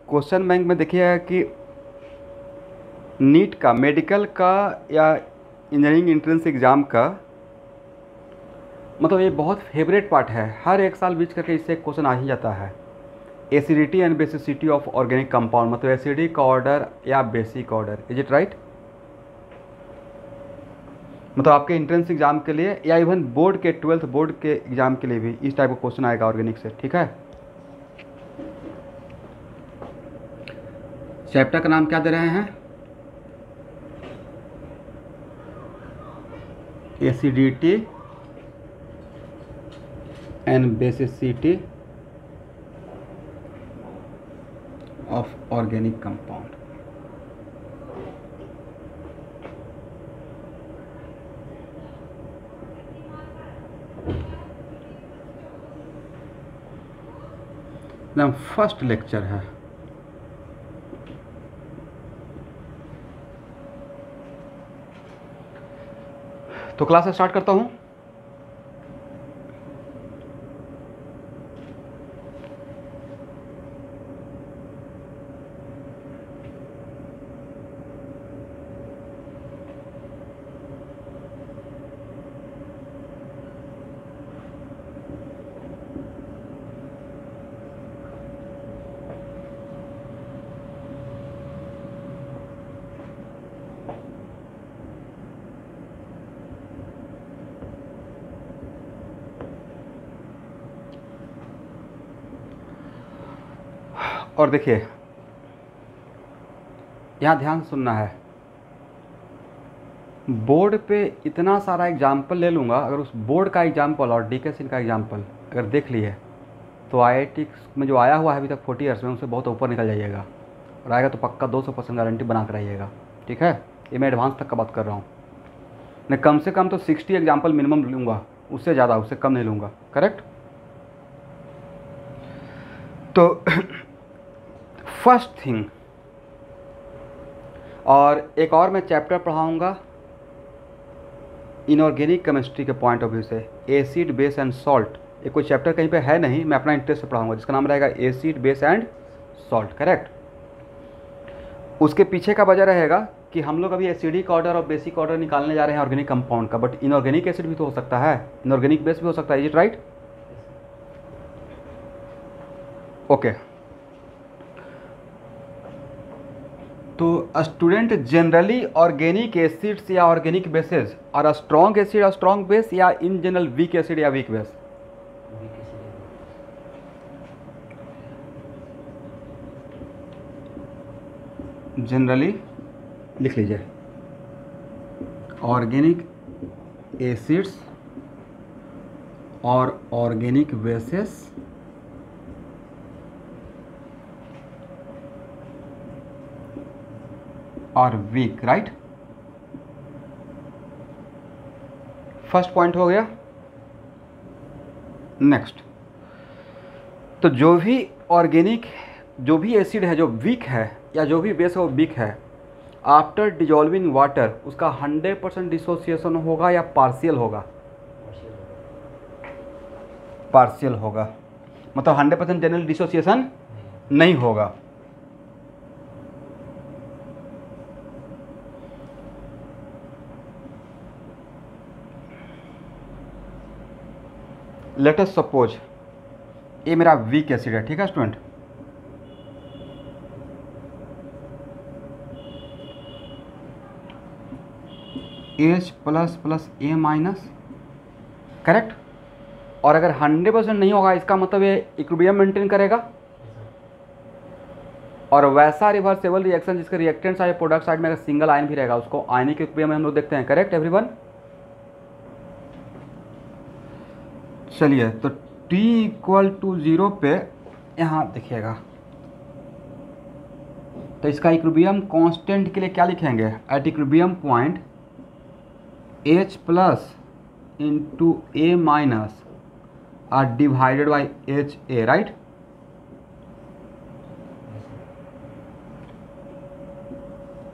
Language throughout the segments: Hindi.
क्वेश्चन बैंक में देखिएगा कि नीट का, मेडिकल का या इंजीनियरिंग एंट्रेंस एग्ज़ाम का मतलब ये बहुत फेवरेट पार्ट है। हर एक साल बीच करके इससे क्वेश्चन आ ही जाता है। Acidity and basicity of organic compound, मतलब एसिडिक का ऑर्डर या basic order, is it right? मतलब आपके एंट्रेंस एग्जाम के लिए या इवन बोर्ड के 12th बोर्ड के एग्जाम के लिए भी इस टाइप का क्वेश्चन आएगा ऑर्गेनिक से। ठीक है, चैप्टर का नाम क्या दे रहे हैं? Acidity and basicity of organic compound. First lecture है। तो क्लास स्टार्ट करता हूं। और देखिए यहाँ ध्यान सुनना है। बोर्ड पे इतना सारा एग्जाम्पल ले लूँगा, अगर उस बोर्ड का एग्जाम्पल और डीकेसिन का एग्जाम्पल अगर देख लिए तो आईआईटी में जो आया हुआ है अभी तक 40 ईयर्स में, उससे बहुत ऊपर निकल जाइएगा। और आएगा तो पक्का 200% गारंटी बना कर रहिएगा। ठीक है, ये मैं एडवांस तक का बात कर रहा हूँ। मैं कम से कम तो 60 एग्जाम्पल मिनिमम लूँगा, उससे ज़्यादा, उससे कम नहीं लूँगा। करेक्ट? तो फर्स्ट थिंग, और एक और मैं चैप्टर पढ़ाऊँगा इनऑर्गेनिक केमिस्ट्री के पॉइंट ऑफ व्यू से, एसिड बेस एंड सॉल्ट। ये कोई चैप्टर कहीं पे है नहीं, मैं अपना इंटरेस्ट से पढ़ाऊँगा, जिसका नाम रहेगा acid base and salt. Correct? उसके पीछे का वजह रहेगा कि हम लोग अभी एसिडिक ऑर्डर और बेसिक ऑर्डर निकालने जा रहे हैं ऑर्गेनिक कंपाउंड का, बट इनऑर्गेनिक एसिड भी तो हो सकता है, इनऑर्गेनिक बेस भी हो सकता है। Is it right? ओके, तो स्टूडेंट जनरली ऑर्गेनिक एसिड्स या ऑर्गेनिक बेसेस और स्ट्रॉन्ग एसिड और स्ट्रॉन्ग बेस, या इन जनरल वीक एसिड या वीक बेस? जनरली लिख लीजिए, ऑर्गेनिक एसिड्स और ऑर्गेनिक बेसेस और वीक। राइट? फर्स्ट पॉइंट हो गया। नेक्स्ट, तो जो भी ऑर्गेनिक, जो भी एसिड है जो वीक है या जो भी बेस है वो वीक है, आफ्टर डिजॉल्विंग वाटर उसका 100% डिसोसिएशन होगा या पार्शियल होगा? पार्शियल होगा, मतलब 100% जनरल डिसोसिएशन नहीं होगा। लेट अस सपोज ये मेरा वीक एसिड है। ठीक है student, H plus A minus. Correct? और अगर 100% नहीं होगा, इसका मतलब ये इक्विलिब्रियम मेंटेन करेगा, और वैसा रिवर्सेबल रिएक्शन जिसके रिएक्टेंट साइड प्रोडक्ट साइड में अगर सिंगल आयन भी रहेगा, उसको आयनिक इक्विलिब्रियम में हम लोग देखते हैं। Correct everyone? चलिए, तो T = 0 पे यहाँ देखिएगा, तो इसका इक्विलिब्रियम कांस्टेंट के लिए क्या लिखेंगे? At equilibrium point H plus into A minus are divided by HA। Right?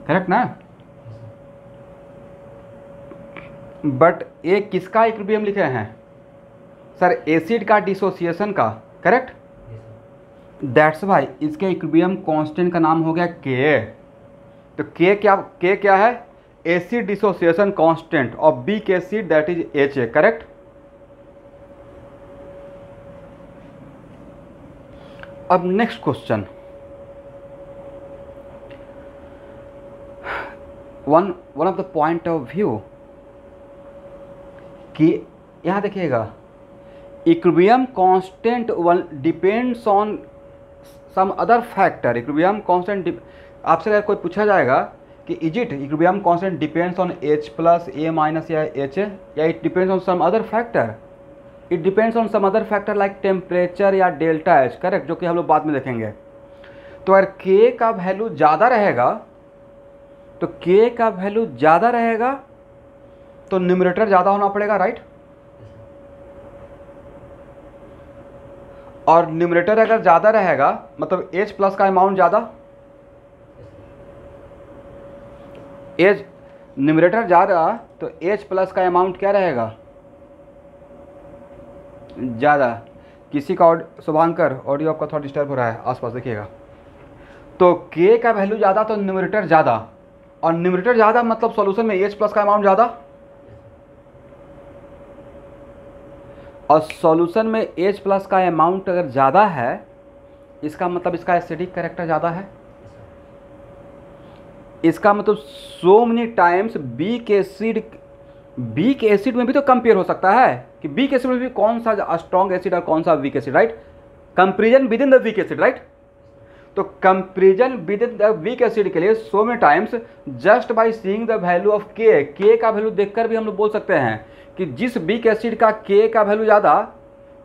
Correct ना? बट ये किसका इक्विलिब्रियम लिखे हैं सर? एसिड का डिसोसिएशन का। करेक्ट? दैट्स भाई इसके इक्विलिब्रियम कांस्टेंट का नाम हो गया के। तो के क्या है? Acid dissociation constant of weak acid that is HA, correct. अब next question, one of the point of view कि यहाँ देखिएगा equilibrium constant depends on some other factor. Equilibrium constant आपसे अगर कोई पूछा जाएगा कि is it equilibrium constant depends on H plus A minus या HA, या it depends on some other factor, it depends on some other factor like temperature या डेल्टा H, करेक्ट, जो कि हम लोग बाद में देखेंगे। तो अगर K का वैल्यू ज़्यादा रहेगा, तो K का वैल्यू ज़्यादा रहेगा तो न्यूमरेटर ज़्यादा होना पड़ेगा, राइट। और न्यूमरेटर अगर ज़्यादा रहेगा मतलब H प्लस का अमाउंट ज़्यादा, एज न्यूमरेटर ज़्यादा तो H प्लस का अमाउंट क्या रहेगा? ज़्यादा। किसी का शुभांकर ऑडियो आपका थोड़ा डिस्टर्ब हो रहा है, आसपास देखिएगा। तो K का वैल्यू ज़्यादा तो न्यूमरेटर ज़्यादा, और न्यूमरेटर ज़्यादा मतलब सॉल्यूशन में H प्लस का अमाउंट ज़्यादा, और सॉल्यूशन में H प्लस का अमाउंट अगर ज़्यादा है इसका मतलब इसका एसिडिक कैरेक्टर ज़्यादा है। इसका मतलब सो मेनी टाइम्स वीक एसिड में भी तो कंपेयर हो सकता है कि वीक एसिड में भी कौन सा स्ट्रॉन्ग एसिड और कौन सा weak acid, right. Comparison with in the weak acid, right. तो comparison with in the weak acid के लिए so many times just by seeing the value of K का वैल्यू देखकर भी हम लोग बोल सकते हैं कि जिस वीक एसिड का के का वैल्यू ज़्यादा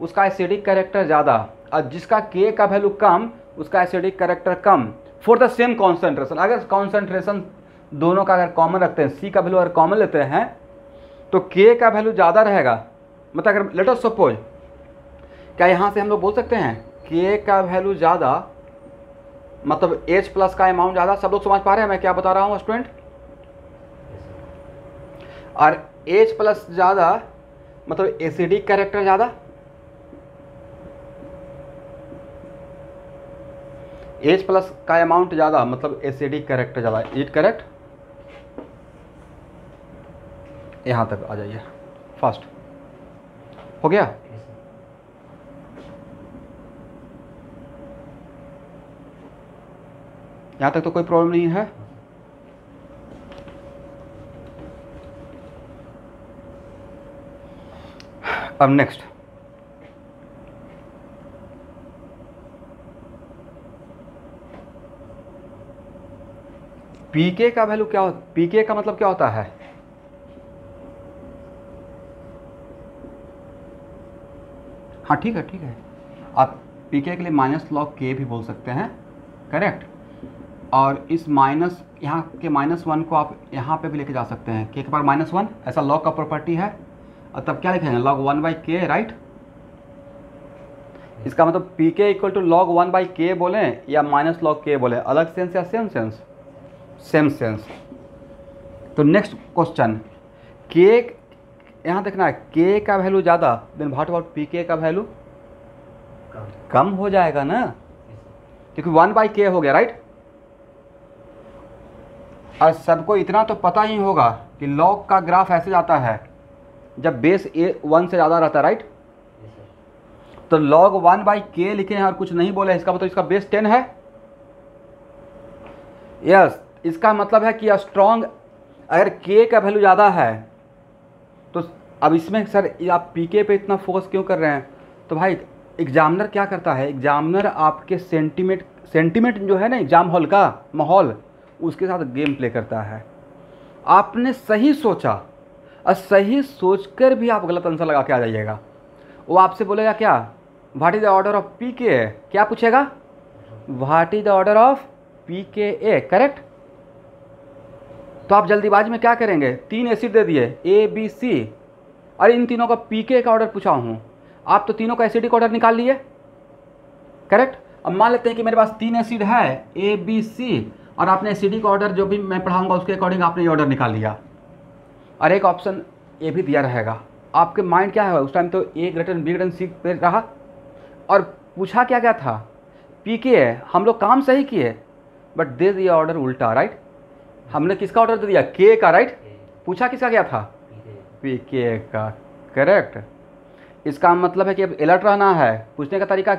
उसका एसिडिक कैरेक्टर ज़्यादा, और जिसका के का वैल्यू कम उसका acidic character come, for the same concentration. अगर कॉन्सेंट्रेशन दोनों का अगर कॉमन रखते हैं, सी का वैल्यू अगर कॉमन लेते हैं तो के का वैल्यू ज़्यादा रहेगा। मतलब अगर लेट अस सपोज, क्या यहाँ से हम लोग बोल सकते हैं के का वैल्यू ज़्यादा मतलब H प्लस का अमाउंट ज़्यादा। सब लोग समझ पा रहे हैं मैं क्या बता रहा हूँ स्टूडेंट? और H प्लस ज़्यादा मतलब एसिडिक कैरेक्टर ज़्यादा, H प्लस का अमाउंट ज़्यादा मतलब एसिडिक कैरेक्टर ज़्यादा। It correct? यहाँ तक आ जाइए, फास्ट हो गया। यहाँ तक तो कोई प्रॉब्लम नहीं है। अब नेक्स्ट, पीके का वैल्यू क्या होता है? पीके का मतलब क्या होता है? हाँ ठीक है, आप पीके के लिए माइनस लॉग के भी बोल सकते हैं, करेक्ट। और इस माइनस यहाँ के -1 को आप यहाँ पे भी लेके जा सकते हैं, के पावर -1, ऐसा लॉग का प्रॉपर्टी है। और तब क्या लिखेंगे? log 1/k, right. इसका मतलब पी के इक्वल टू log 1/k बोलें या माइनस लॉग के बोलें, अलग सेंस या सेम सेंस? Same sense. तो नेक्स्ट क्वेश्चन, के यहाँ देखना है, के का वैल्यू ज़्यादा then what about P K का वैल्यू कम हो जाएगा ना, क्योंकि 1/k हो गया, राइट। और सबको इतना तो पता ही होगा कि लॉग का ग्राफ ऐसे जाता है जब बेस 1 से ज़्यादा रहता है, राइट। तो log 1/k लिखे हैं और कुछ नहीं बोले, इसका मतलब इसका बेस 10 है। यस, इसका मतलब है कि स्ट्रॉन्ग अगर k का वैल्यू ज़्यादा है तो अब इसमें सर आप pk पे इतना फोकस क्यों कर रहे हैं? तो भाई एग्जामिनर क्या करता है, एग्जामिनर आपके सेंटीमेंट जो है ना एग्जाम हॉल का माहौल, उसके साथ गेम प्ले करता है। आपने सही सोचा और सही सोचकर भी आप गलत आंसर लगा के आ जाइएगा, वो आपसे बोलेगा क्या, what is the order of P के ए? क्या पूछेगा? What is the order of P के ए, करेक्ट। तो आप जल्दीबाजी में क्या करेंगे, 3 एसिड दे दिए ए बी सी, और इन तीनों का पी के का ऑर्डर पूछा हूँ, आप तो तीनों का एसिडिक ऑर्डर निकाल लिए, करेक्ट। अब मान लेते हैं कि मेरे पास 3 एसिड है ए बी सी, और आपने एसिडिक ऑर्डर जो भी मैं पढ़ाऊंगा उसके अकॉर्डिंग आपने ये ऑर्डर निकाल लिया, और एक ऑप्शन ए भी दिया रहेगा। आपके माइंड क्या है उस टाइम, तो ए ग्रेटर बी ग्रेटर सी पे रहा। और पूछा क्या क्या था, पीके है, हम लोग काम सही किए बट दे दिया ऑर्डर उल्टा, राइट। हमने किसका ऑर्डर दे दिया? के का, राइट। पूछा किसका गया था? पीके का, करेक्ट। इसका मतलब है कि अब अलर्ट रहना है। पूछने का तरीका,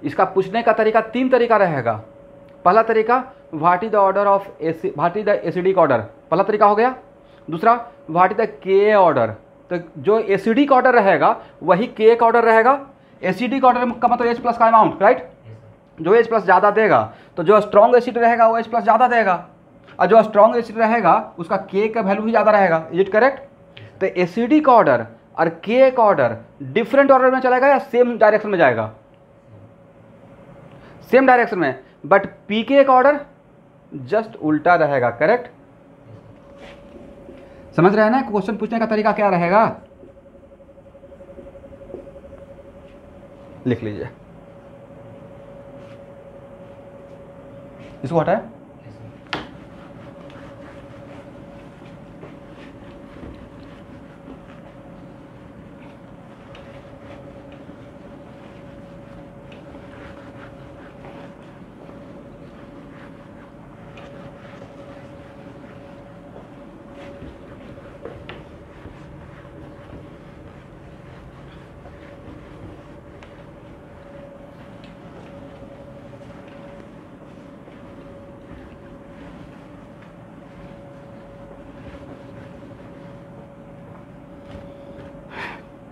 इसका पूछने का तरीका 3 तरीका रहेगा। पहला तरीका, what is the order of what is the acidic order, पहला तरीका हो गया। दूसरा, व्हाट इज द के ऑर्डर, तो जो एसिडिक ऑर्डर रहेगा वही के का ऑर्डर रहेगा। एसिडिक ऑर्डर का मतलब H प्लस का अमाउंट, राइट। जो H प्लस ज़्यादा देगा तो जो स्ट्रॉन्ग एसिड रहेगा वो H प्लस ज़्यादा देगा, और जो स्ट्रॉन्ग एसिड रहेगा उसका के का वैल्यू भी ज़्यादा रहेगा। Is it correct? तो एसिडिक ऑर्डर और के का ऑर्डर डिफरेंट ऑर्डर में चलेगा या सेम डायरेक्शन में जाएगा? सेम डायरेक्शन में, बट पीके का ऑर्डर जस्ट उल्टा रहेगा, करेक्ट। समझ रहे हैं ना क्वेश्चन पूछने का तरीका क्या रहेगा? लिख लीजिए, इसको हटाए।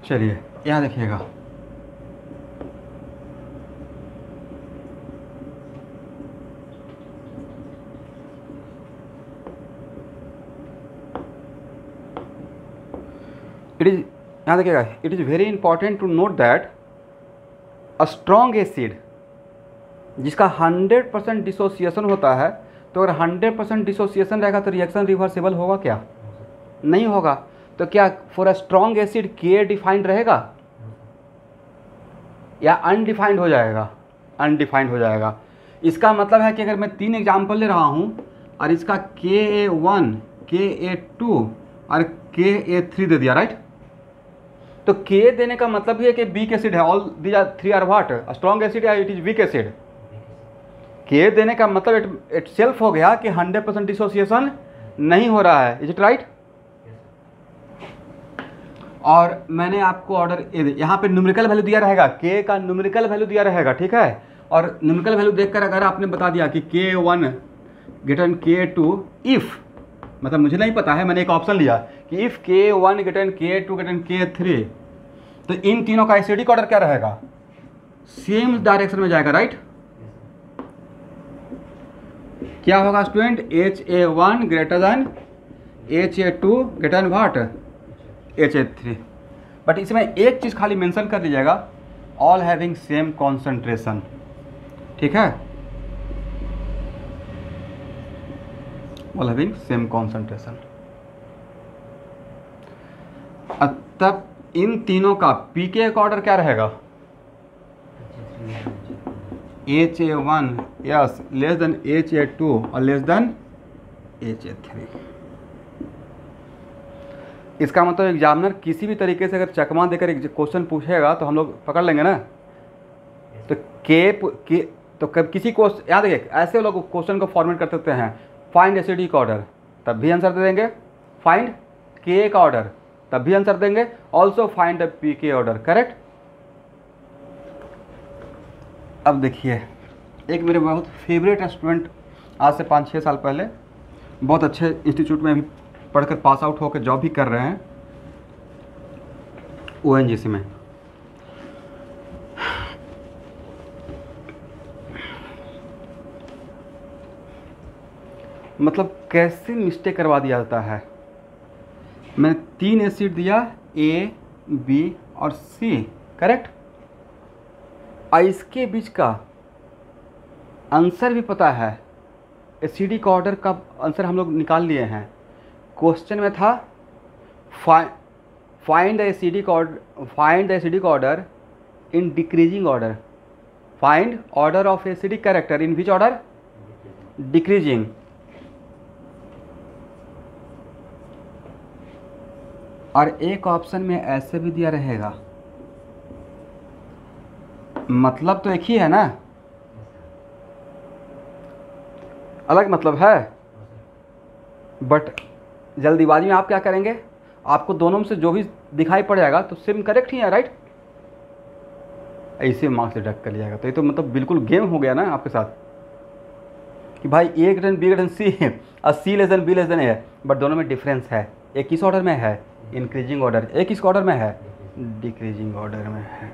चलिए यहाँ देखिएगा, इट इज, यहाँ देखिएगा, it is very important to note that a strong acid जिसका 100% डिसोसिएशन होता है, तो अगर 100% डिसोसिएशन रहेगा तो रिएक्शन रिवर्सिबल होगा क्या? नहीं होगा। तो क्या फॉर अ स्ट्रॉन्ग एसिड के डिफाइंड रहेगा या अनडिफाइंड हो जाएगा? अनडिफाइंड हो जाएगा। इसका मतलब है कि अगर मैं 3 एग्जाम्पल ले रहा हूँ और इसका Ka1, Ka2 और Ka3 दे दिया, राइट। तो के देने का मतलब ये है कि वीक एसिड है, all these are 3 are what? Strong acid या इट इज वीक एसिड। के देने का मतलब इट सेल्फ हो गया कि 100% डिसोसिएशन नहीं हो रहा है। Is it right? और मैंने आपको ऑर्डर यहाँ पे न्यूमेरिकल वैल्यू दिया रहेगा, के का न्यूमेरिकल वैल्यू दिया रहेगा, ठीक है। और न्यूमेरिकल वैल्यू देखकर अगर आपने बता दिया कि K1 ग्रेटर K2 इफ़, मतलब मुझे नहीं पता है, मैंने एक ऑप्शन लिया कि if K1 greater K2 greater K3, तो इन तीनों का एसिडिक ऑर्डर क्या रहेगा? सेम डायरेक्शन में जाएगा, राइट। क्या होगा student? Ha1 greater than Ha2 greater than what? Ha3। But इसमें एक चीज़ खाली मेंशन कर लीजिएगा, ऑल हैविंग सेम कॉन्सेंट्रेशन, ठीक है। All having same concentration. तब इन तीनों का पीके का ऑर्डर क्या रहेगा? Ha1 yes less than Ha2 और लेस देन Ha3। इसका मतलब एग्जामिनर किसी भी तरीके से अगर चकमा देकर एक क्वेश्चन पूछेगा तो हम लोग पकड़ लेंगे ना। तो के तो कब किसी क्वेश्चन, याद देखिए, ऐसे लोग क्वेश्चन को फॉर्मेट कर सकते हैं, फाइंड एसिडिक ऑर्डर, तब भी आंसर दे देंगे। फाइंड के का ऑर्डर, तब भी आंसर देंगे। ऑल्सो फाइंड द पी के ऑर्डर, करेक्ट। अब देखिए, एक मेरे बहुत फेवरेट स्टूडेंट आज से 5-6 साल पहले बहुत अच्छे इंस्टीट्यूट में भी पढ़कर पास आउट होकर जॉब भी कर रहे हैं, ONGC में। मतलब कैसे मिस्टेक करवा दिया जाता है। मैंने 3 एसिड दिया, A, B और C, करेक्ट। और इसके बीच का आंसर भी पता है, एसिडिक ऑर्डर का आंसर हम लोग निकाल लिए हैं। क्वेश्चन में था find the acidic order in decreasing order, find order of acidic character in which order? Decreasing. और एक ऑप्शन में ऐसे भी दिया रहेगा, मतलब तो एक ही है ना, अलग मतलब है, बट जल्दीबाजी में आप क्या करेंगे, आपको दोनों में से जो भी दिखाई पड़ जाएगा तो सिम करेक्ट ही है, राइट, ऐसे मार्क्स से डिडक्ट कर लिया। तो ये तो मतलब बिल्कुल गेम हो गया ना आपके साथ कि भाई A greater than B greater than C है और C less than B less than A है, बट दोनों में डिफरेंस है। एक किस ऑर्डर में है, इंक्रीजिंग ऑर्डर, एक किस ऑर्डर में है, डिक्रीजिंग ऑर्डर में है।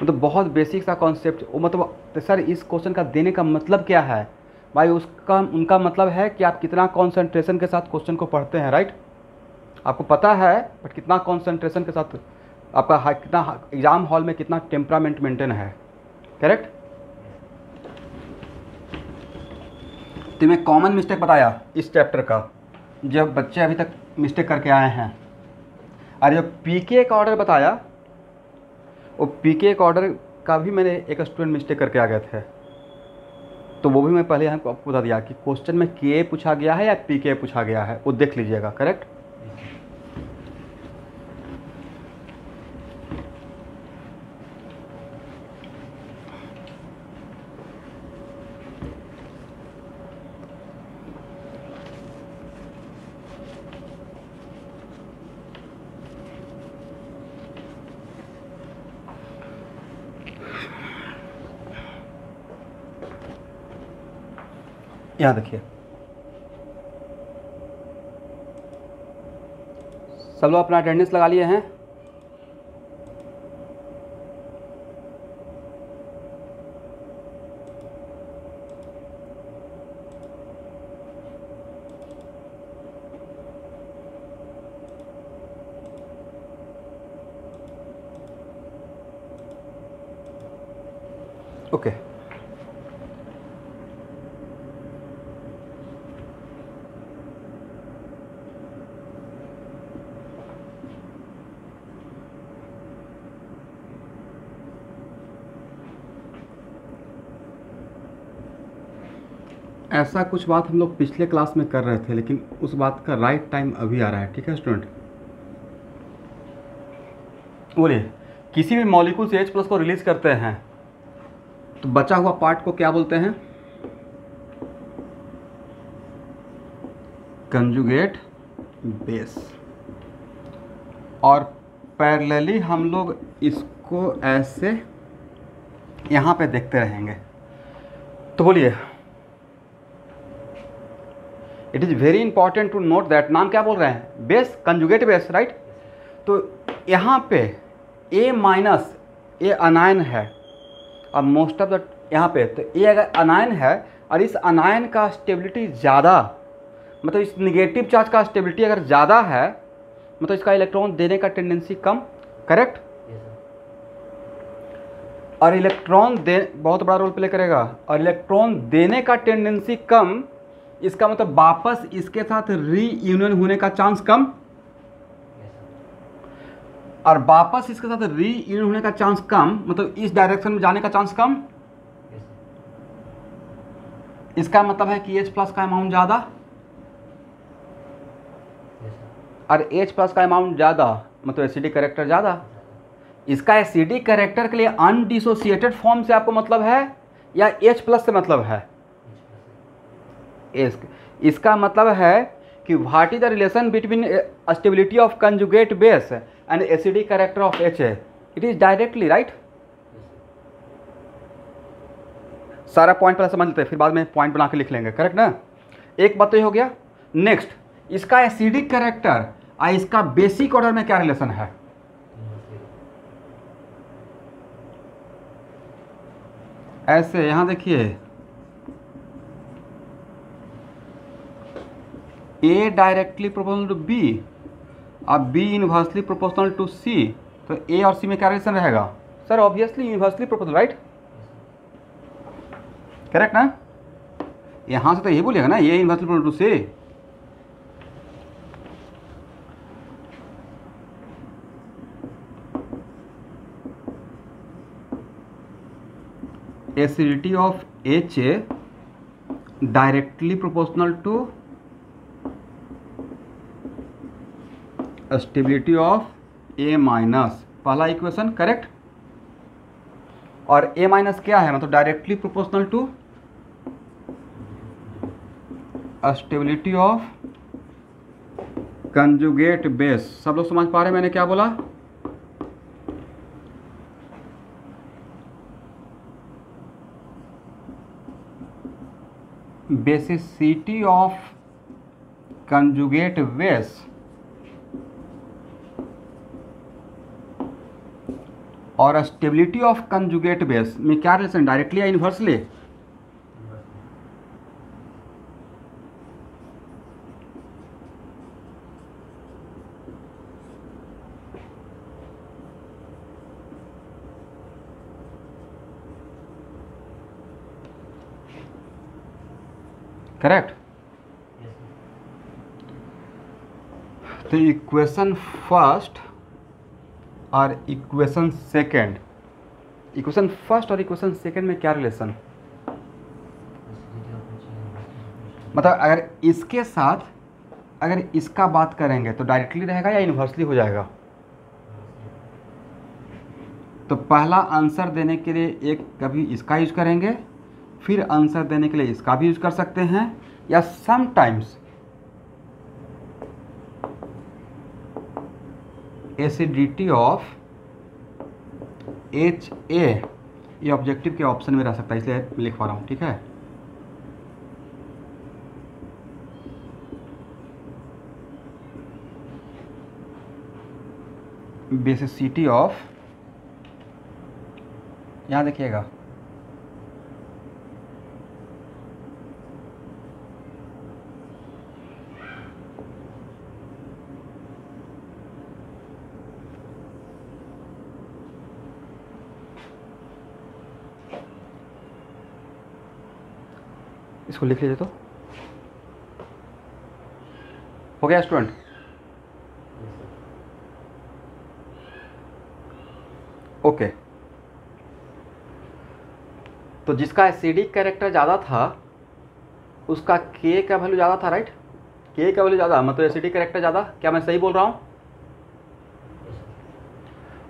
मतलब बहुत बेसिक सा कॉन्सेप्ट, वो मतलब तो सर इस क्वेश्चन का देने का मतलब क्या है भाई, उसका उनका मतलब है कि आप कितना कॉन्सेंट्रेशन के साथ क्वेश्चन को पढ़ते हैं, राइट, आपको पता है बट कितना कॉन्सेंट्रेशन के साथ आपका कितना एग्ज़ाम हॉल में कितना टेम्परामेंट मेंटेन है, करेक्ट। तो मैं कॉमन मिस्टेक बताया इस चैप्टर का, जब बच्चे अभी तक मिस्टेक करके आए हैं। और जो पीके का ऑर्डर बताया, वो पीके का ऑर्डर का भी मैंने एक स्टूडेंट मिस्टेक करके आ गए थे, तो वो भी मैं पहले यहाँ आपको बता दिया कि क्वेश्चन में के पूछा गया है या पीके पूछा गया है, वो देख लीजिएगा, करेक्ट। यहाँ देखिए, सब लोग अपना अटेंडेंस लगा लिए हैं। ओके, ऐसा कुछ बात हम लोग पिछले क्लास में कर रहे थे, लेकिन उस बात का राइट टाइम अभी आ रहा है, ठीक है स्टूडेंट। बोलिए, किसी भी मॉलिक्यूल से H+ को रिलीज करते हैं तो बचा हुआ पार्ट को क्या बोलते हैं, कंजुगेट बेस। और पैरेलली हम लोग इसको ऐसे यहाँ पे देखते रहेंगे। तो बोलिए, it is very important to note that, नाम क्या बोल रहे हैं, बेस, कंजुगेट बेस, राइट। तो यहाँ पे A- ये अनायन है और मोस्ट ऑफ द यहाँ पे, तो ये अगर अनायन है और इस अनायन का स्टेबिलिटी ज़्यादा, मतलब इस निगेटिव चार्ज का स्टेबिलिटी अगर ज़्यादा है, मतलब इसका इलेक्ट्रॉन देने का टेंडेंसी कम, करेक्ट। और इलेक्ट्रॉन दे बहुत बड़ा रोल प्ले करेगा, और इलेक्ट्रॉन देने का टेंडेंसी कम, इसका मतलब वापस इसके साथ रीयूनियन होने का चांस कम, और वापस इसके साथ रीयूनियन होने का चांस कम, मतलब इस डायरेक्शन में जाने का चांस कम। इसका मतलब है कि H+ का अमाउंट ज़्यादा, और H+ का अमाउंट ज़्यादा मतलब एसिडिक कैरेक्टर ज़्यादा। इसका एसिडिक कैरेक्टर के लिए अनडिसोसिएटेड फॉर्म से आपको मतलब है या H+ से मतलब है, इसका मतलब है कि what is the relation between stability of conjugate base and acidic character of H, it is directly, right. सारा पॉइंट पहले समझ लेते हैं, फिर बाद में पॉइंट बना के लिख लेंगे, करेक्ट ना। एक बात तो ये हो गया। नेक्स्ट, इसका एसिडिक कैरेक्टर और इसका बेसिक ऑर्डर में क्या रिलेशन है, ऐसे यहां देखिए, A directly proportional to B और B inversely proportional to C, तो A और C में क्या रिलेशन रहेगा, sir obviously inversely proportional, right, correct ना। यहां से तो यही बोलेगा ना, A inversely proportional to C। Acidity of H directly proportional to stability of A-, पहला इक्वेशन, करेक्ट। और A- क्या है, मतलब directly proportional to stability of conjugate base. सब लोग समझ पा रहे हैं मैंने क्या बोला? बेसिसिटी ऑफ कंजुगेट बेस और स्टेबिलिटी ऑफ कंजुगेट बेस में क्या रिलेशन, डायरेक्टली या इनवर्सली? करेक्ट। तो इक्वेशन फर्स्ट और इक्वेशन सेकेंड, इक्वेशन फर्स्ट और इक्वेशन सेकेंड में क्या रिलेशन? मतलब अगर इसके साथ अगर इसका बात करेंगे तो डायरेक्टली रहेगा या इन्वर्सली हो जाएगा? तो पहला आंसर देने के लिए एक कभी इसका यूज करेंगे, फिर आंसर देने के लिए इसका भी यूज कर सकते हैं, या sometimes acidity of H A, ये ऑब्जेक्टिव के ऑप्शन में रह सकता है, इसलिए लिख पा रहा हूँ। ठीक है, बेसिसिटी ऑफ, यहाँ देखिएगा इसको लिख लीजिए। तो हो गया स्टूडेंट? ओके। तो जिसका एसिडिक कैरेक्टर ज़्यादा था उसका के का वैल्यू ज़्यादा था, राइट? के का वैल्यू ज़्यादा मतलब एसिडिक कैरेक्टर ज़्यादा। क्या मैं सही बोल रहा हूँ?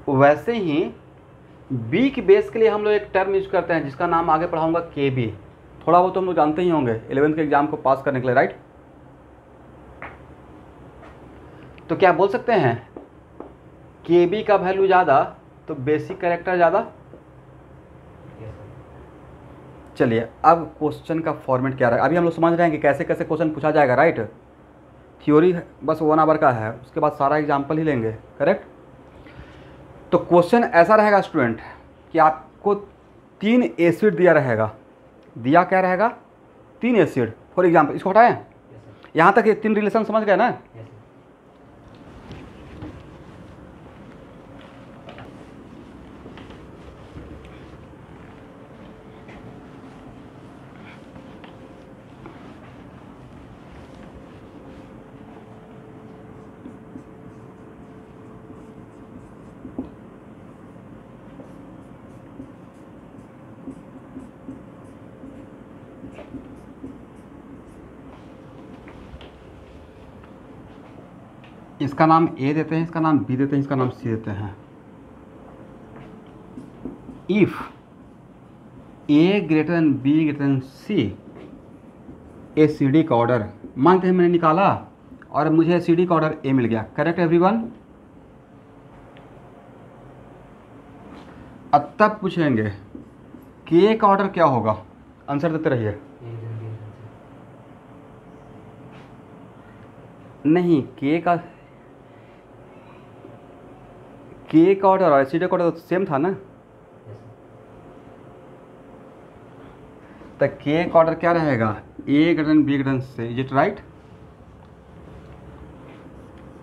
वैसे ही बी की बेस के लिए हम लोग एक टर्म यूज करते हैं जिसका नाम आगे पढ़ाऊंगा के बी। थोड़ा बहुत तो हम लोग जानते ही होंगे 11th के एग्जाम को पास करने के लिए, राइट? तो क्या बोल सकते हैं के बी का वैल्यू ज़्यादा तो बेसिक कैरेक्टर ज़्यादा। चलिए अब क्वेश्चन का फॉर्मेट क्या रहा है, अभी हम लोग समझ रहे हैं कि कैसे कैसे क्वेश्चन पूछा जाएगा, राइट? थ्योरी बस 1 आवर का है, उसके बाद सारा एग्जाम्पल ही लेंगे, करेक्ट? तो क्वेश्चन ऐसा रहेगा स्टूडेंट कि आपको 3 एसिड दिया रहेगा। दिया क्या रहेगा? 3 एसिड। फॉर एग्जाम्पल इसको हटाएं, यहाँ तक ये 3 रिलेशन समझ गए ना? इसका नाम ए देते हैं, इसका नाम बी देते हैं, इसका नाम सी देते हैं। If A greater than B greater than C, acidic order मानते हैं मैंने निकाला और मुझे एसिडिक ऑर्डर ए मिल गया, करेक्ट एवरीवन? अब तब पूछेंगे के का ऑर्डर क्या होगा, आंसर देते रहिए। नहीं, के का ऑर्डर और एसिडिक ऑर्डर तो सेम था ना? तो के का ऑर्डर क्या रहेगा? A greater than B greater than C, is it right?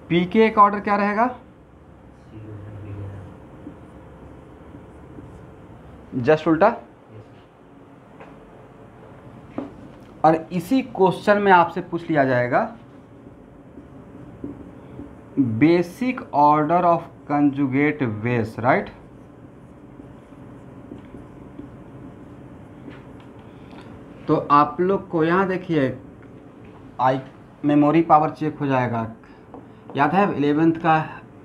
P K का ऑर्डर क्या रहेगा? जस्ट उल्टा। और इसी क्वेश्चन में आपसे पूछ लिया जाएगा basic order of conjugate base, right? तो आप लोग को यहाँ देखिए मेमोरी पावर चेक हो जाएगा। याद है 11th का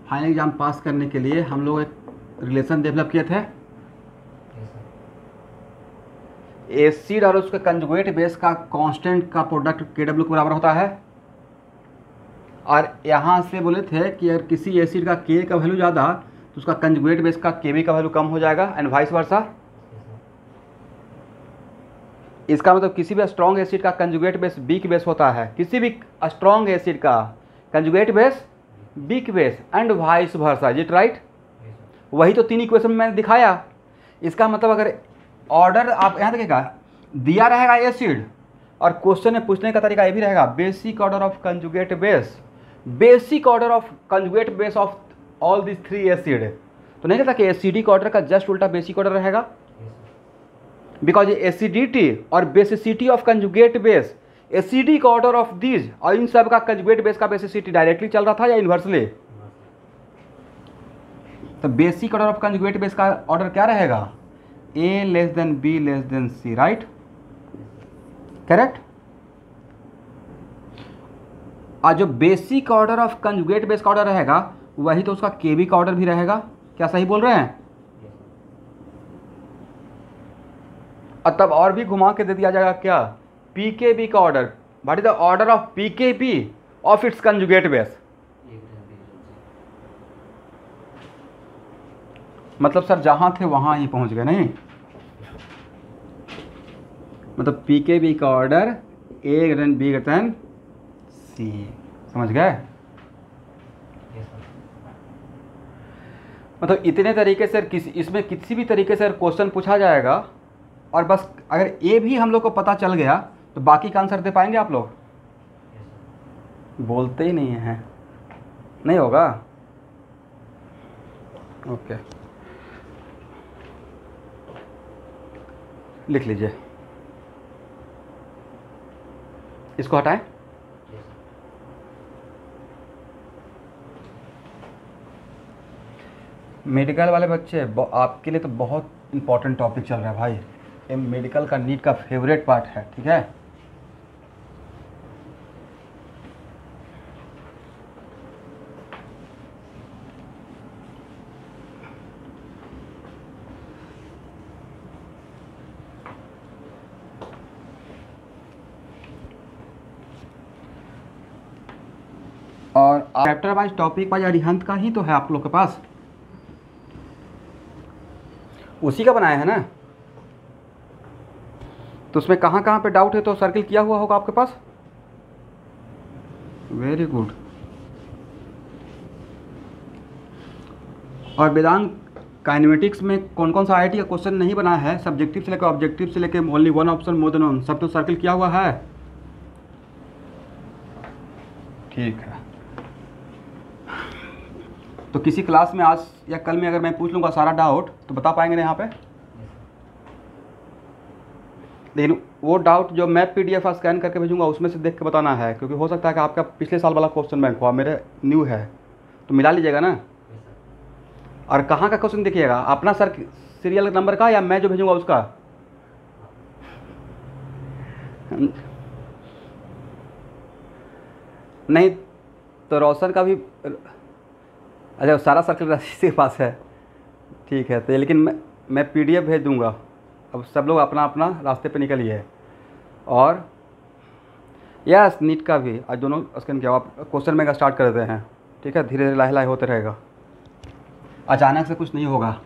फाइनल एग्जाम पास करने के लिए हम लोग एक रिलेशन डेवलप किए थे। एसिड और उसके कंजुगेट बेस का कांस्टेंट का प्रोडक्ट KW के बराबर होता है। और यहाँ से बोले थे कि अगर किसी एसिड का K का वैल्यू ज़्यादा तो उसका कंजुगेट बेस का Kb का वैल्यू कम हो जाएगा एंड वाइस वर्सा। इसका मतलब किसी भी स्ट्रॉन्ग एसिड का कंजुगेट बेस वीक बेस होता है, किसी भी स्ट्रॉन्ग एसिड का conjugate base weak base and vice versa. Is it right? वही तो 3 इक्वेशन में मैंने दिखाया। इसका मतलब अगर ऑर्डर आप यहाँ देखिएगा दिया रहेगा एसिड और क्वेश्चन में पूछने का तरीका ये भी रहेगा basic order of conjugate base, basic order of conjugate base of all this 3 acid. तो नहीं कहता कि एसिडिक ऑर्डर का जस्ट उल्टा बेसिक ऑर्डर रहेगा, बिकॉज एसिडिटी और basicity of conjugate base, acidic order of these और इन सब का कंजुगेट बेस का बेसिसिटी डायरेक्टली चल रहा था या इन्वर्सली। तो basic order of conjugate base का ऑर्डर क्या रहेगा? A less than B less than C, right? Correct. और जो basic order of conjugate base का ऑर्डर रहेगा वही तो उसका Kb का ऑर्डर भी रहेगा। क्या सही बोल रहे हैं? और तब और भी घुमा के दे दिया जाएगा क्या? pKb का order, what is the order of pKb of its conjugate base. मतलब सर जहां थे वहां ही पहुंच गए, नहीं? मतलब pKb का order A greater than B greater than C, समझ गए? मतलब इतने तरीके से इसमें किसी भी तरीके से क्वेश्चन पूछा जाएगा और बस अगर ए भी हम लोग को पता चल गया तो बाकी का आंसर दे पाएंगे आप लोग? बोलते ही नहीं हैं, नहीं होगा। ओके, लिख लीजिए, इसको हटाएं। मेडिकल वाले बच्चे आपके लिए तो बहुत इंपॉर्टेंट टॉपिक चल रहा है भाई। ये मेडिकल का नीट का फेवरेट पार्ट है, ठीक है? और chapter wise topic wise Arihant का ही तो है आप लोग के पास, उसी का बनाया है ना। तो उसमें कहाँ कहाँ पे डाउट है तो सर्किल किया हुआ होगा आपके पास। Very good. और वेदांत काइनेमेटिक्स में कौन कौन सा आईआईटी का क्वेश्चन नहीं बना है, सब्जेक्टिव से लेकर ऑब्जेक्टिव से लेकर only one option more than one, सब तो सर्किल किया हुआ है। ठीक है, तो किसी क्लास में आज या कल में अगर मैं पूछ लूँगा सारा डाउट तो बता पाएंगे ना यहाँ पे? लेकिन वो डाउट जो मैं PDF स्कैन करके भेजूंगा उसमें से देख के बताना है, क्योंकि हो सकता है कि आपका पिछले साल वाला क्वेश्चन बैंक हुआ, मेरे न्यू है, तो मिला लीजिएगा ना। और कहाँ का क्वेश्चन देखिएगा, अपना सर सीरियल नंबर का या मैं जो भेजूंगा उसका? नहीं तो रोशन का भी, अच्छा सारा सर्किल रशीद के पास है, ठीक है। तो लेकिन मैं PDF भेज दूंगा। अब सब लोग अपना अपना रास्ते पे निकलिए। और यस नीट का भी आज दोनों स्कैन किया, आप क्वेश्चन बैंक स्टार्ट कर देते हैं, ठीक है? धीरे धीरे लाहे लाहे होते रहेगा, अचानक से कुछ नहीं होगा।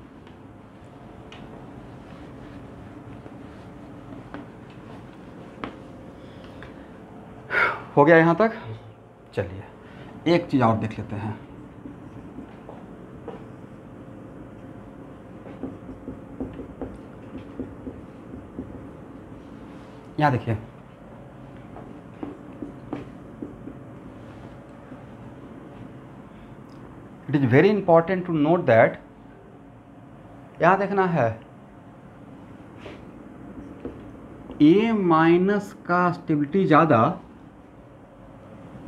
हो गया यहाँ तक? चलिए एक चीज़ और देख लेते हैं। यहाँ देखिए, it is very important to note that, यहाँ देखना है A माइनस का स्टेबिलिटी ज़्यादा,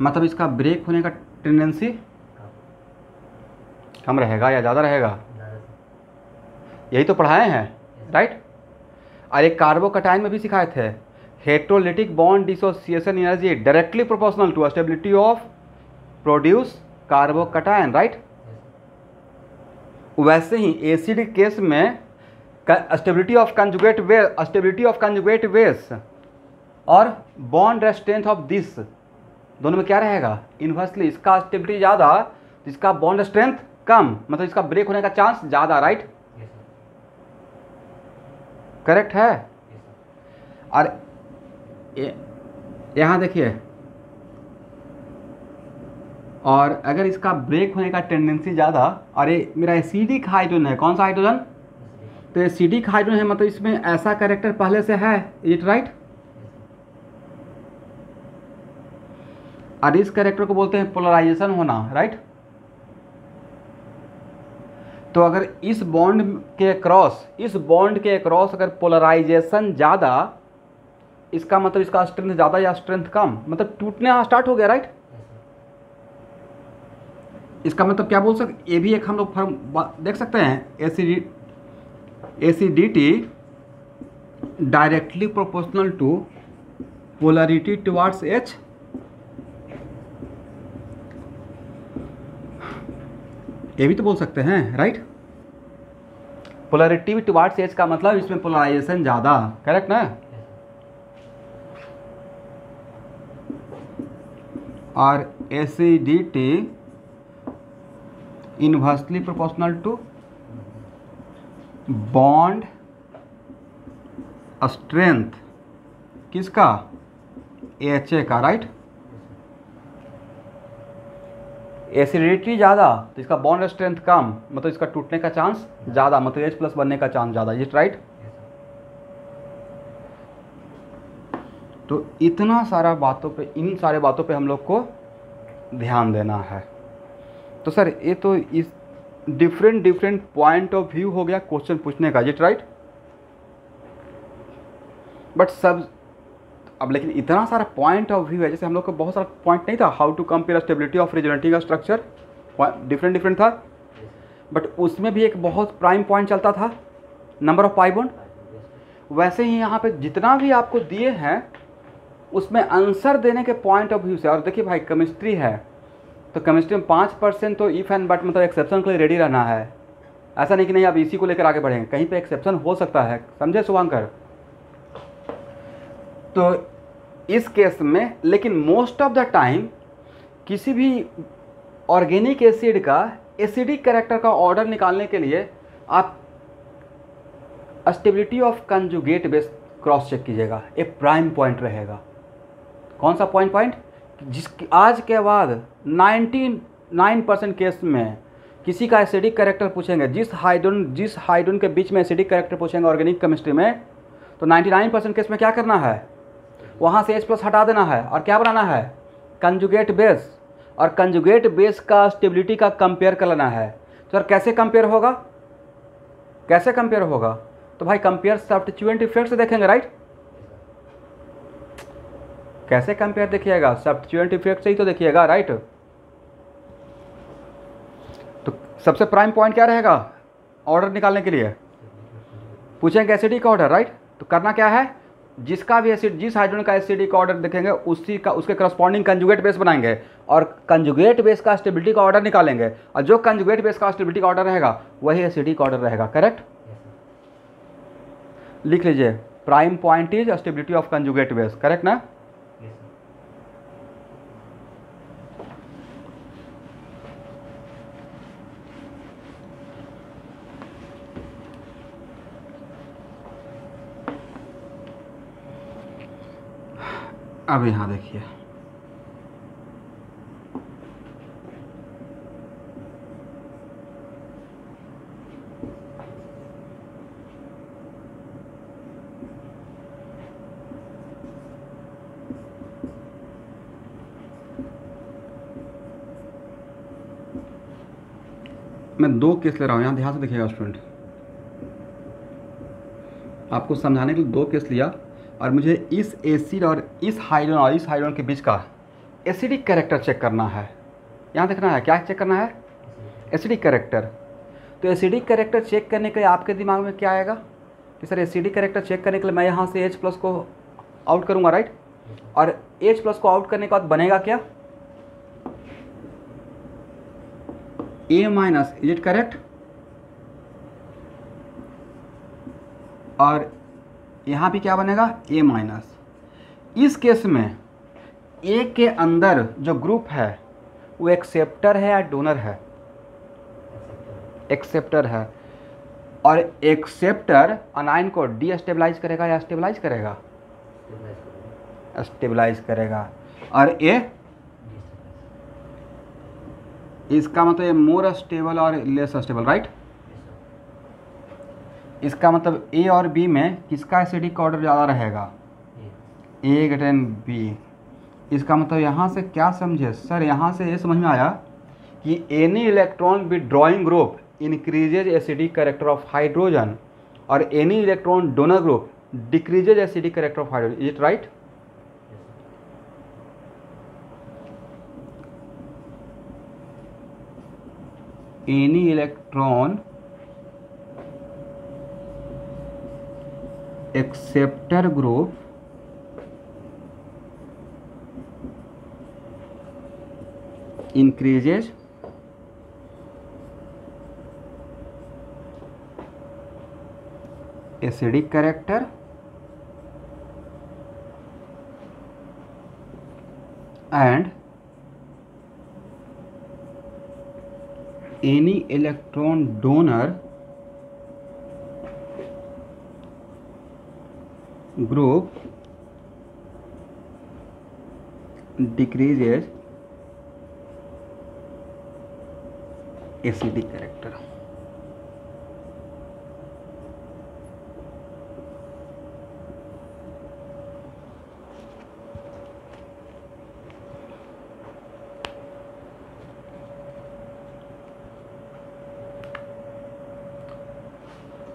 मतलब इसका ब्रेक होने का टेंडेंसी कम रहेगा या ज़्यादा रहेगा? यही तो पढ़ाए हैं, राइट? और एक कार्बोकटायन में भी सिखाए थे, heterolytic bond dissociation energy directly proportional to stability of produce carbocation, right? वैसे ही एसिड केस में stability of conjugate base, stability of conjugate base और बॉन्ड स्ट्रेंथ ऑफ दिस दोनों में क्या रहेगा? इन्वर्सली, इसका स्टेबिलिटी ज़्यादा, इसका बॉन्ड स्ट्रेंथ कम, मतलब इसका ब्रेक होने का चांस ज़्यादा, राइट? करेक्ट है। और यहाँ देखिए, और अगर इसका ब्रेक होने का टेंडेंसी ज़्यादा, और ये मेरा एसिडिक हाइड्रोजन है, कौन सा हाइड्रोजन? तो एसिडिक हाइड्रोजन है, मतलब इसमें ऐसा कैरेक्टर पहले से है, इट राइट? और इस कैरेक्टर को बोलते हैं पोलराइजेशन होना, राइट? तो अगर इस बॉन्ड के क्रॉस अगर पोलराइजेशन ज़्यादा, इसका मतलब इसका स्ट्रेंथ ज़्यादा या स्ट्रेंथ कम, मतलब टूटने स्टार्ट हो गया, राइट? इसका मतलब क्या बोल सकते, ये भी एक हम लोग देख सकते हैं, acidity directly proportional to polarity towards H. ये भी तो बोल सकते हैं, राइट? पोलरिटी टुवार्ड्स एच का मतलब इसमें पोलराइजेशन ज़्यादा, करेक्ट ना? और acidity inversely proportional to bond strength किसका? एच का, राइट? एसिडिटी ज़्यादा तो इसका बॉन्ड स्ट्रेंथ कम, मतलब इसका टूटने का चांस ज़्यादा, मतलब H प्लस बनने का चांस ज़्यादा, इज राइट? तो इतना सारा बातों पे, इन सारे बातों पे हम लोग को ध्यान देना है। तो सर ये तो इस डिफरेंट पॉइंट ऑफ व्यू हो गया क्वेश्चन पूछने का, इज राइट? बट सब अब लेकिन इतना सारा पॉइंट ऑफ व्यू है, जैसे हम लोग को बहुत सारा पॉइंट नहीं था, how to compare stability of resonating structure, different था, बट उसमें भी एक बहुत प्राइम पॉइंट चलता था, नंबर ऑफ पाई बॉन्ड। वैसे ही यहाँ पे जितना भी आपको दिए हैं उसमें आंसर देने के पॉइंट ऑफ व्यू से, और देखिए भाई केमिस्ट्री है तो केमिस्ट्री में 5% तो इफ़ एंड बट, मतलब एक्सेप्शन के लिए रेडी रहना है। ऐसा नहीं कि नहीं आप इसी को लेकर आगे बढ़ेंगे, कहीं पे एक्सेप्शन हो सकता है, समझे शुभांकर? तो इस केस में, लेकिन मोस्ट ऑफ द टाइम किसी भी ऑर्गेनिक एसिड का एसिडिक कैरेक्टर का ऑर्डर निकालने के लिए आप stability of conjugate base cross check कीजिएगा, एक प्राइम पॉइंट रहेगा। कौन सा पॉइंट? जिसकी आज के बाद 99% केस में किसी का एसिडिक कैरेक्टर पूछेंगे, जिस हाइड्रोजन के बीच में एसिडिक कैरेक्टर पूछेंगे ऑर्गेनिक केमिस्ट्री में, तो 99% केस में क्या करना है, वहाँ से H प्लस हटा देना है और क्या बनाना है? Conjugate base. और कंजुगेट बेस का स्टेबिलिटी का कंपेयर कर लेना है। तो सर कैसे कंपेयर होगा? तो भाई कंपेयर सब्स्टिट्यूएंट इफेक्ट से देखेंगे, राइट? कैसे कंपेयर देखिएगा? सब्स्टिट्यूएंट इफेक्ट से ही तो देखिएगा, राइट? तो सबसे प्राइम पॉइंट क्या रहेगा ऑर्डर निकालने के लिए? पूछेंगे एसिडिक ऑर्डर, राइट? तो करना क्या है, जिसका भी एसिड, जिस हाइड्रोजन का एसिडिक ऑर्डर देखेंगे उसके करस्पॉन्डिंग कंजुगेट बेस बनाएंगे और कंजुगेट बेस का स्टेबिलिटी का ऑर्डर निकालेंगे, और जो कंजुगेट बेस का स्टेबिलिटी का ऑर्डर रहेगा वही एसिडिक ऑर्डर रहेगा, करेक्ट? लिख लीजिए, prime point is stability of conjugate base, correct ना? अब यहाँ देखिए, मैं 2 केस ले रहा हूँ, यहाँ ध्यान से देखिएगा स्टूडेंट, आपको समझाने के लिए 2 केस लिया, और मुझे इस एसिड और इस हाइड्रोजन के बीच का एसिडिक कैरेक्टर चेक करना है। यहाँ देखना है, क्या चेक करना है? Acidic character. तो एसिडिक कैरेक्टर चेक करने के लिए आपके दिमाग में क्या आएगा कि सर एसिडिक कैरेक्टर चेक करने के लिए मैं यहाँ से H प्लस को आउट करूँगा, राइट? और H प्लस को आउट करने के बाद बनेगा क्या? A minus, is it correct? और यहाँ भी क्या बनेगा A माइनस। इस केस में A के अंदर जो ग्रुप है वो एक्सेप्टर है या डोनर है? एक्सेप्टर है। और एक्सेप्टर अनायन को डीस्टेबलाइज करेगा या स्टेबलाइज करेगा? स्टेबलाइज करेगा। और ए, इसका मतलब ये मोर स्टेबल और लेस स्टेबल, राइट? इसका मतलब ए और बी में किसका एसिडिक ऑर्डर ज़्यादा रहेगा? A greater than B. इसका मतलब यहाँ से क्या समझे सर? यहाँ से ये समझ में आया कि any electron withdrawing group increases acidic character of hydrogen और any electron donor group decreases acidic character of hydrogen. Is it right? Any electron acceptor group increases acidic character and any electron donor group decreases acidic character.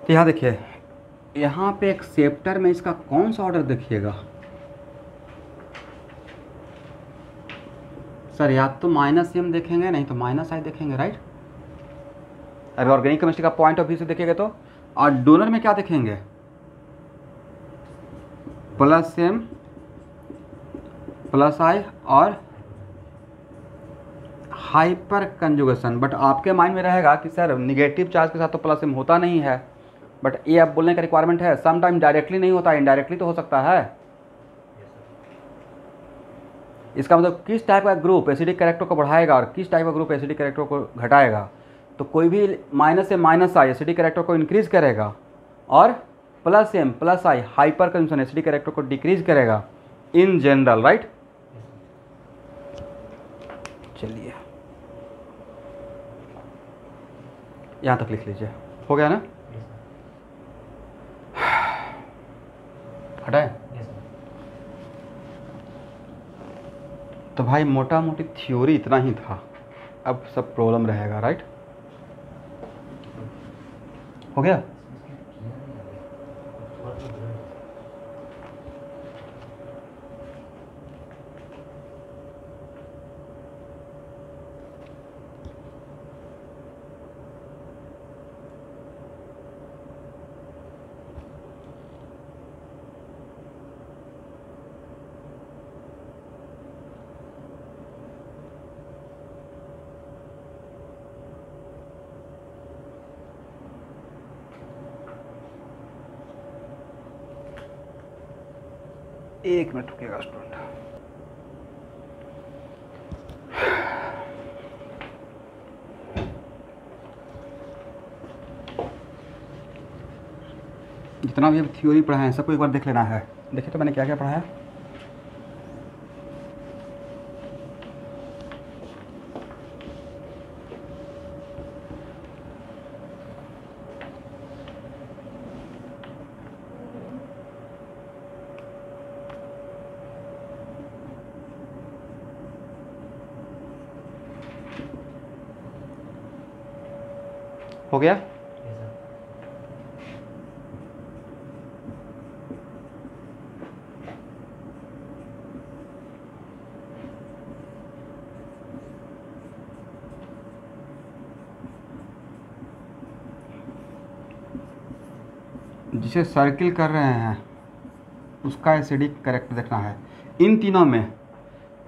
तो यहाँ देखिए, यहाँ पे एक्सेप्टर में इसका कौन सा ऑर्डर देखिएगा सर? या तो माइनस एम देखेंगे, नहीं तो माइनस आई देखेंगे, राइट? अगर ऑर्गेनिक केमिस्ट्री का पॉइंट ऑफ व्यू से देखेंगे तो। और डोनर में क्या देखेंगे? प्लस एम प्लस आई और हाइपर कंजुगेशन। बट आपके माइंड में रहेगा कि सर निगेटिव चार्ज के साथ तो प्लस एम होता नहीं है, बट ये आप बोलने का रिक्वायरमेंट है। सम टाइम डायरेक्टली नहीं होता, इनडायरेक्टली तो हो सकता है। इसका मतलब किस टाइप का ग्रुप एसिडिक कैरेक्टर को बढ़ाएगा और किस टाइप का ग्रुप एसिडिक कैरेक्टर को घटाएगा। तो कोई भी माइनस से माइनस आई एसिडिक कैरेक्टर को इंक्रीज करेगा और plus M plus I hyperconjugation acidic character को डिक्रीज करेगा इन जनरल, राइट? चलिए यहाँ तक लिख लीजिए, हो गया ना? हटाए? तो भाई मोटा मोटी थ्योरी इतना ही था, अब सब प्रॉब्लम रहेगा, राइट? हो गया? एक मिनट रुकिएगा स्टूडेंट। जितना भी अब थ्योरी पढ़ा है सबको एक बार देख लेना है। देखिए तो मैंने क्या क्या पढ़ा है। हो गया? जिसे सर्किल कर रहे हैं उसका एसिडिक कैरेक्टर देखना है। इन तीनों में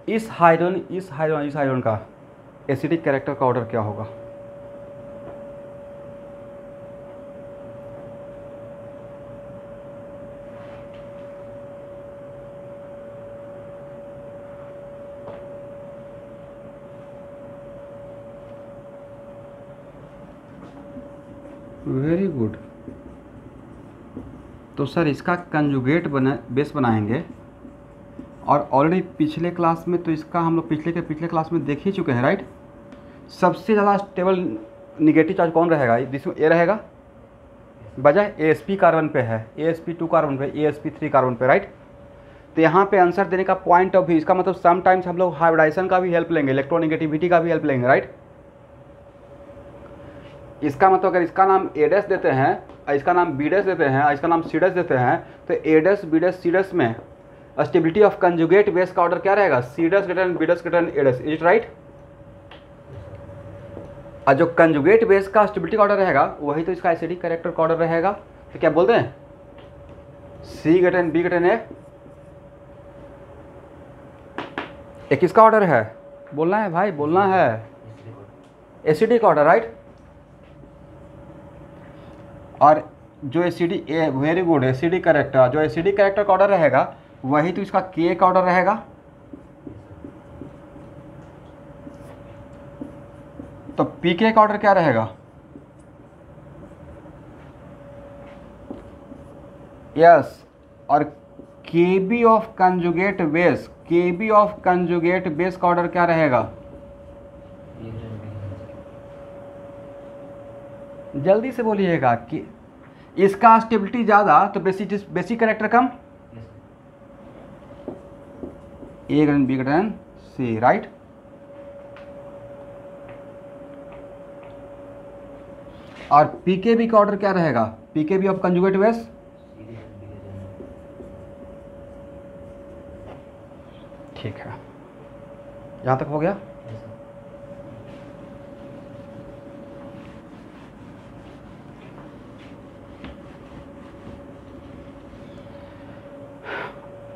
इस हाइड्रोजन का एसिडिक कैरेक्टर का ऑर्डर क्या होगा? Very good. तो सर इसका कंजुगेट बेस बनाएंगे, और ऑलरेडी पिछले क्लास में तो इसका हम लोग पिछले क्लास में देख ही चुके हैं, राइट। सबसे ज़्यादा स्टेबल निगेटिव चार्ज कौन रहेगा, जिसमें ए रहेगा, बजाय AsP कार्बन पे है, AsP2 कार्बन पे, AsP3 कार्बन पे, राइट। तो यहाँ पे आंसर देने का पॉइंट ऑफ व्यू, इसका मतलब समटाइम्स हम लोग हाइब्रिडाइजेशन का भी हेल्प लेंगे, इलेक्ट्रोनिगेटिविटी का भी हेल्प लेंगे, राइट। इसका मतलब अगर इसका नाम A' देते हैं, इसका नाम B' देते हैं, इसका नाम C' देते हैं, तो A', B', C' में स्टेबिलिटी ऑफ कंजुगेट बेस का ऑर्डर क्या रहेगा, C' greater than B' greater than A', is it right. और जो कंजुगेट बेस का स्टेबिलिटी का ऑर्डर रहेगा वही तो इसका एसिडिक कैरेक्टर का ऑर्डर रहेगा। तो क्या बोलते हैं, C greater than B greater than A। एक किसका ऑर्डर है, बोलना है भाई, बोलना है, एसिडिक ऑर्डर, राइट। और जो acidic, very good, acidic character, जो एसिडिक कैरेक्टर का ऑर्डर रहेगा वही तो इसका K का ऑर्डर रहेगा। तो PK का ऑर्डर क्या रहेगा, यस। और KB of conjugate base, KB of conjugate base का ऑर्डर क्या रहेगा, जल्दी से बोलिएगा कि इसका स्टेबिलिटी ज़्यादा तो basic character come, A greater B greater than C, right. और PKB का ऑर्डर क्या रहेगा, PKB ऑफ कंजुगेट बेस, ठीक है, यहाँ तक हो गया।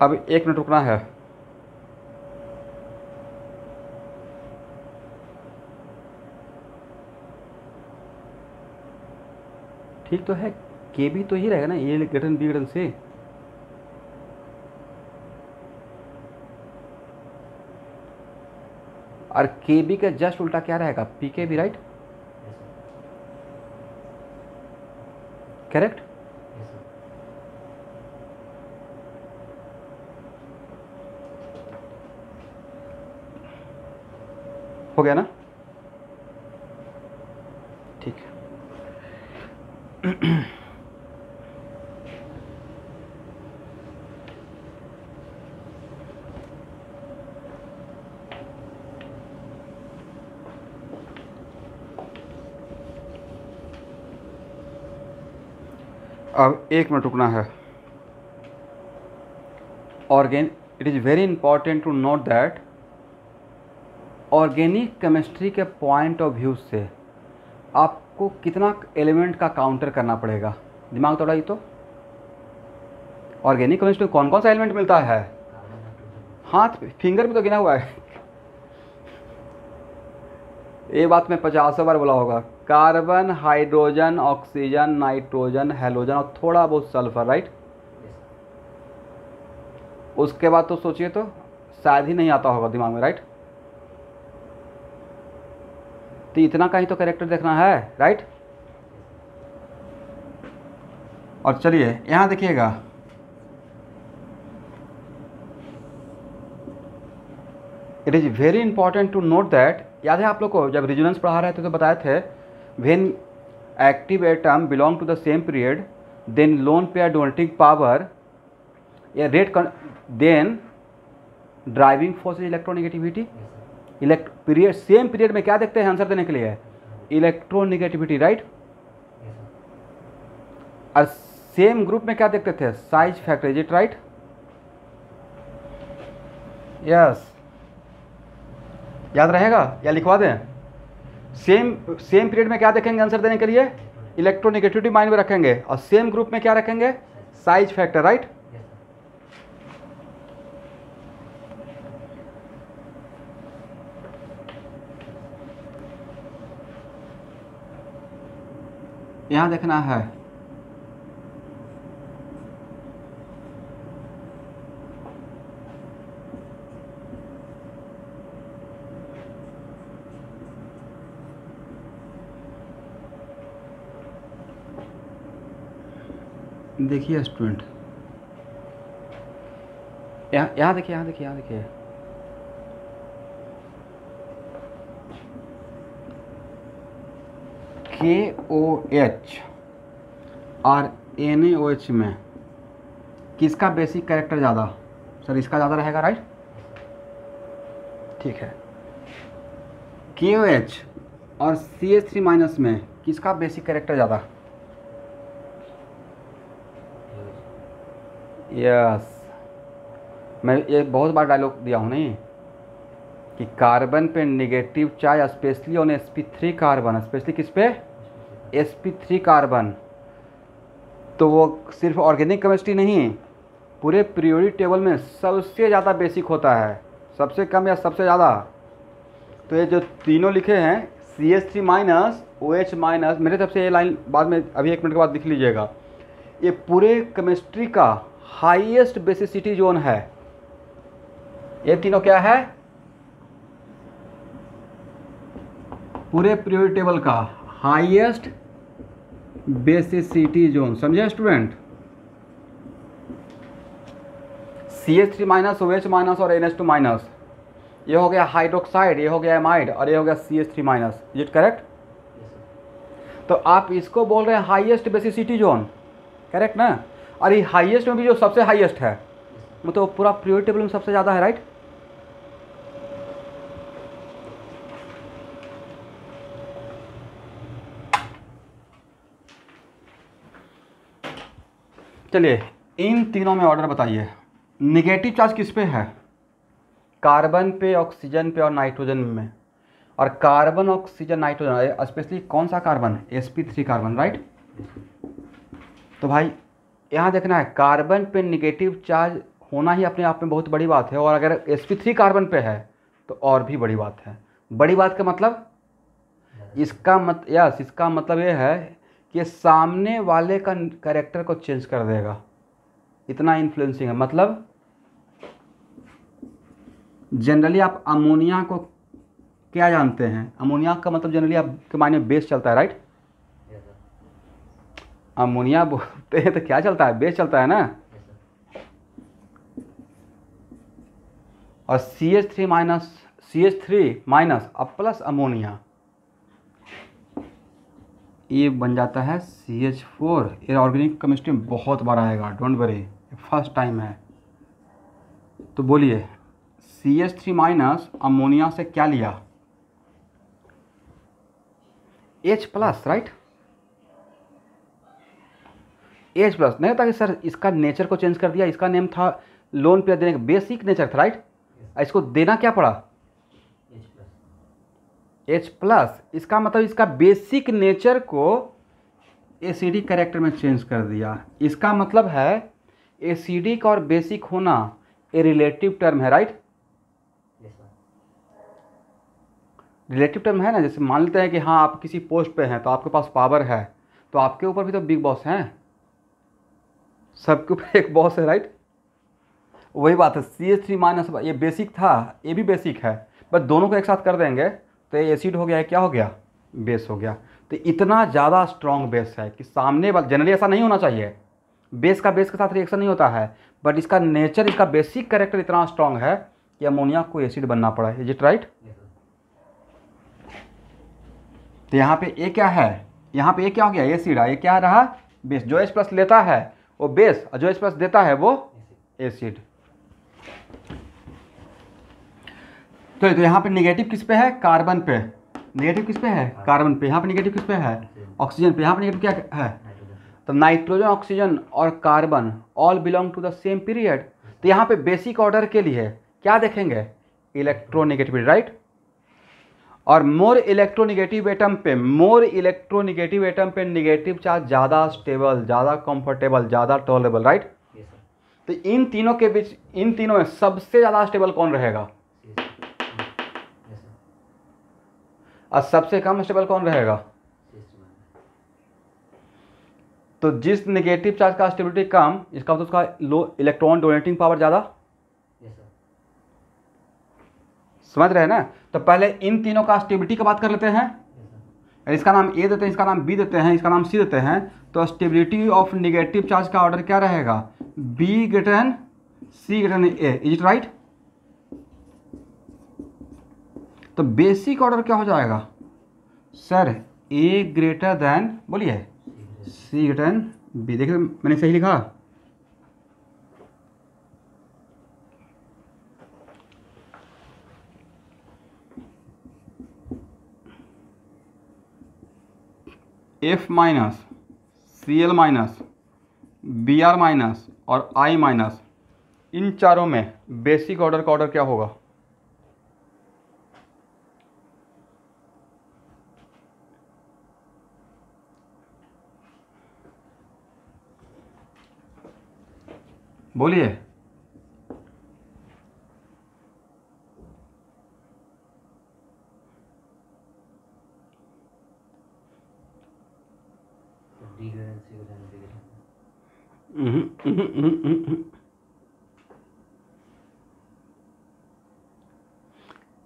अब 1 मिनट रुकना है। ठीक तो है, KB तो ही रहेगा ना, A greater than B greater than C। और KB का जस्ट उल्टा क्या रहेगा, PKB, राइट, करेक्ट। हो गया ना, ठीक है। अब 1 मिनट रुकना है। It is very important to note that organic chemistry के पॉइंट ऑफ व्यू से आपको कितना एलिमेंट का काउंटर करना पड़ेगा, दिमाग दौड़ाइए। तो ऑर्गेनिक केमिस्ट्री में कौन कौन सा एलिमेंट मिलता है, हाथ फिंगर में तो गिना हुआ है। ये बात मैं 50 बार बोला होगा, carbon, hydrogen, oxygen, nitrogen, halogen और थोड़ा बहुत सल्फर, राइट। उसके बाद तो सोचिए तो शायद ही नहीं आता होगा दिमाग में, राइट। तो इतना का ही तो कैरेक्टर देखना है, राइट। और चलिए यहाँ देखिएगा, it is very important to note that, याद है आप लोग को जब रेजोनेंस पढ़ा रहे थे तो बताए थे, when active atom belong to the same period then lone pair donating power या rate, then driving force electronegativity. Period, same period में क्या देखते हैं आंसर देने के लिए, इलेक्ट्रोनिगेटिविटी, राइट। और सेम ग्रुप में क्या देखते थे, size factor, is it right, yes. याद रहेगा या लिखवा दें, सेम पीरियड में क्या देखेंगे आंसर देने के लिए, इलेक्ट्रोनिगेटिविटी माइंड में रखेंगे, और सेम ग्रुप में क्या रखेंगे, साइज फैक्टर, राइट। यहां देखना है, देखिए स्टूडेंट, यहाँ देखिए, यहाँ देखिए, यहाँ देखिए, KOH और NaOH में किसका बेसिक कैरेक्टर ज़्यादा? सर इसका ज़्यादा रहेगा, राइट? ठीक है। KOH और CH3 माइनस में किसका बेसिक कैरेक्टर ज़्यादा? यस, मैं ये बहुत बार डायलॉग दिया हूँ नहीं कि कार्बन पे negative charge specially on sp3 carbon, specially किस पे? sp3 carbon. तो वो सिर्फ ऑर्गेनिक केमिस्ट्री नहीं, पूरे पीरियोडिक टेबल में सबसे ज़्यादा बेसिक होता है, सबसे कम या सबसे ज़्यादा। तो ये जो तीनों लिखे हैं CH3 माइनस OH माइनस, मेरे तरफ से ये लाइन बाद में अभी 1 मिनट के बाद लिख लीजिएगा, ये पूरे केमिस्ट्री का हाईएस्ट बेसिसिटी जोन है। ये तीनों क्या है? पूरे पीरियोडिक टेबल का हाईएस्ट बेसिसिटी जोन, समझे student? CH3 minus OH minus और NH2 माइनस, ये हो गया हाइड्रोक्साइड, ये हो गया एमाइड और ये हो गया CH3 minus. Is it correct? तो आप इसको बोल रहे हैं हाईएस्ट बेसिसिटी जोन, करेक्ट ना? और ये हाईएस्ट में भी जो सबसे हाईएस्ट है, मतलब पूरा पीरियोडिक टेबल में सबसे ज़्यादा है, राइट? चलिए इन तीनों में ऑर्डर बताइए। निगेटिव चार्ज किस पे है? कार्बन पे, ऑक्सीजन पे और नाइट्रोजन में। और कार्बन, ऑक्सीजन, नाइट्रोजन, स्पेशली कौन सा कार्बन? sp3 carbon, right? तो भाई यहाँ देखना है, कार्बन पे निगेटिव चार्ज होना ही अपने आप में बहुत बड़ी बात है, और अगर sp3 कार्बन पे है तो और भी बड़ी बात है। बड़ी बात का मतलब इसका मतलब ये है कि सामने वाले का कैरेक्टर को चेंज कर देगा, इतना इन्फ्लुएंसिंग है। मतलब जनरली आप अमोनिया को क्या जानते हैं? अमोनिया का मतलब जनरली आपके मायने बेस चलता है, राइट? अमोनिया बोलते हैं तो क्या चलता है? बेस चलता है ना। और CH3 माइनस अब प्लस अमोनिया, ये बन जाता है CH4। ये ऑर्गेनिक केमिस्ट्री में बहुत बार आएगा, डोंट वरी, फर्स्ट टाइम है। तो बोलिए CH3 माइनस अमोनिया से क्या लिया? H plus, right? H plus नहीं होता कि सर इसका नेचर को चेंज कर दिया, इसका नेम था लोन पेयर देने का, बेसिक नेचर था, राइट? इसको देना क्या पड़ा? H plus. इसका मतलब इसका बेसिक नेचर को एसिडिक कैरेक्टर में चेंज कर दिया। इसका मतलब है एसिडिक और बेसिक होना ए रिलेटिव टर्म है, राइट? रिलेटिव टर्म है ना। जैसे मान लेते हैं कि हाँ आप किसी पोस्ट पे हैं तो आपके पास पावर है, तो आपके ऊपर भी तो बिग बॉस हैं, सबके ऊपर एक बॉस है, राइट? वही बात है। CH3 माइनस, ये बेसिक था, ये भी बेसिक है, बस दोनों को एक साथ कर देंगे तो ये एसिड हो गया, है क्या हो गया? बेस हो गया। तो इतना ज़्यादा स्ट्रॉन्ग बेस है कि सामने वाला, जनरली ऐसा नहीं होना चाहिए, बेस का बेस के साथ रिएक्शन नहीं होता है, बट इसका नेचर, इसका बेसिक कैरेक्टर इतना स्ट्रॉन्ग है कि अमोनिया को एसिड बनना पड़ा। Is it right? तो यहाँ पे ए क्या है? यहाँ पे ए क्या हो गया? एसिड। ये क्या रहा? बेस। जो H प्लस लेता है वो बेस, और जो H प्लस देता है वो एसिड। तो यहाँ पे निगेटिव किस पे है? कार्बन पे। निगेटिव किस पे है? कार्बन पे। यहाँ पे निगेटिव किस पे है? ऑक्सीजन पे। यहाँ पे निगेटिव क्या है? तो नाइट्रोजन, ऑक्सीजन और carbon all belong to the same period. तो यहाँ पे बेसिक ऑर्डर के लिए क्या देखेंगे? Electronegativity, right? और मोर इलेक्ट्रोनेगेटिव एटम पे निगेटिव चार्ज ज़्यादा स्टेबल, ज़्यादा कंफर्टेबल, ज़्यादा टॉलरेबल, राइट? तो इन तीनों के बीच, इन तीनों में सबसे ज़्यादा स्टेबल कौन रहेगा? और सबसे कम स्टेबल कौन रहेगा? तो जिस नेगेटिव चार्ज का स्टेबिलिटी कम, इसका मतलब उसका लो इलेक्ट्रॉन डोनेटिंग पावर ज़्यादा। समझ रहे हैं ना? तो पहले इन तीनों का स्टेबिलिटी की बात कर लेते हैं। इसका नाम ए देते हैं, इसका नाम बी देते हैं, इसका नाम सी देते हैं, तो स्टेबिलिटी ऑफ नेगेटिव चार्ज का ऑर्डर क्या रहेगा? B greater than C greater than A, is it right? तो बेसिक ऑर्डर क्या हो जाएगा सर? ए ग्रेटर देन, बोलिए, सी ग्रेटर देन बी। देखिए मैंने सही लिखा? F minus, C L minus, B R minus और आई माइनस, इन चारों में बेसिक ऑर्डर का ऑर्डर क्या होगा? बोलिए।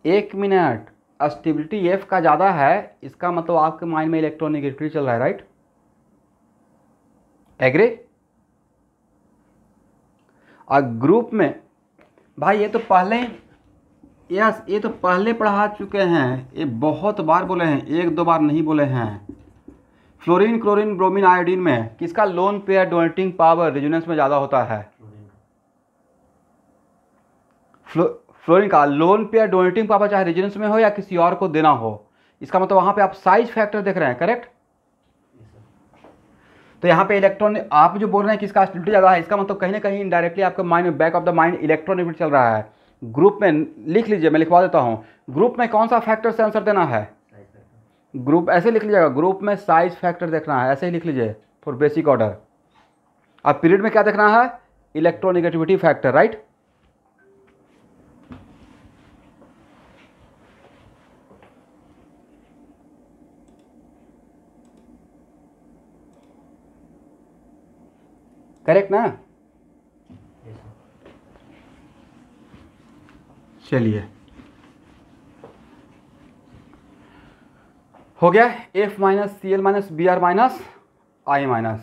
एक मिनट, स्टेबिलिटी एफ का ज़्यादा है, इसका मतलब आपके माइंड में इलेक्ट्रोनेगेटिविटी चल रहा है, राइट? एग्री? और ग्रुप में भाई ये तो पहले, यस ये तो पहले पढ़ा चुके हैं, ये बहुत बार बोले हैं, एक दो बार नहीं बोले हैं। फ्लोरीन, क्लोरीन, ब्रोमीन, आयोडीन में किसका loan pair donating power resonance में ज़्यादा होता है? फ्लोरीन का लोन पेयर डोनेटिंग पावर चाहे रेजोनेंस में हो या किसी और को देना हो। इसका मतलब वहाँ पे आप साइज फैक्टर देख रहे हैं, करेक्ट? तो यहाँ पे इलेक्ट्रॉन, आप जो बोल रहे हैं कि इसका स्टेबिलिटी ज़्यादा है, इसका मतलब कहीं ना कहीं इनडायरेक्टली आपके माइंड में, back of the mind electronegativity चल रहा है। ग्रुप में लिख लीजिए, मैं लिखवा देता हूँ। ग्रुप में कौन सा फैक्टर से आंसर देना है? ग्रुप ऐसे लिख लीजिएगा, ग्रुप में साइज फैक्टर देखना है, ऐसे ही लिख लीजिए फॉर बेसिक ऑर्डर। अब पीरियड में क्या देखना है? Electronegativity factor, right? करेक्ट ना? चलिए हो गया। F minus, C L minus, B R minus, I minus.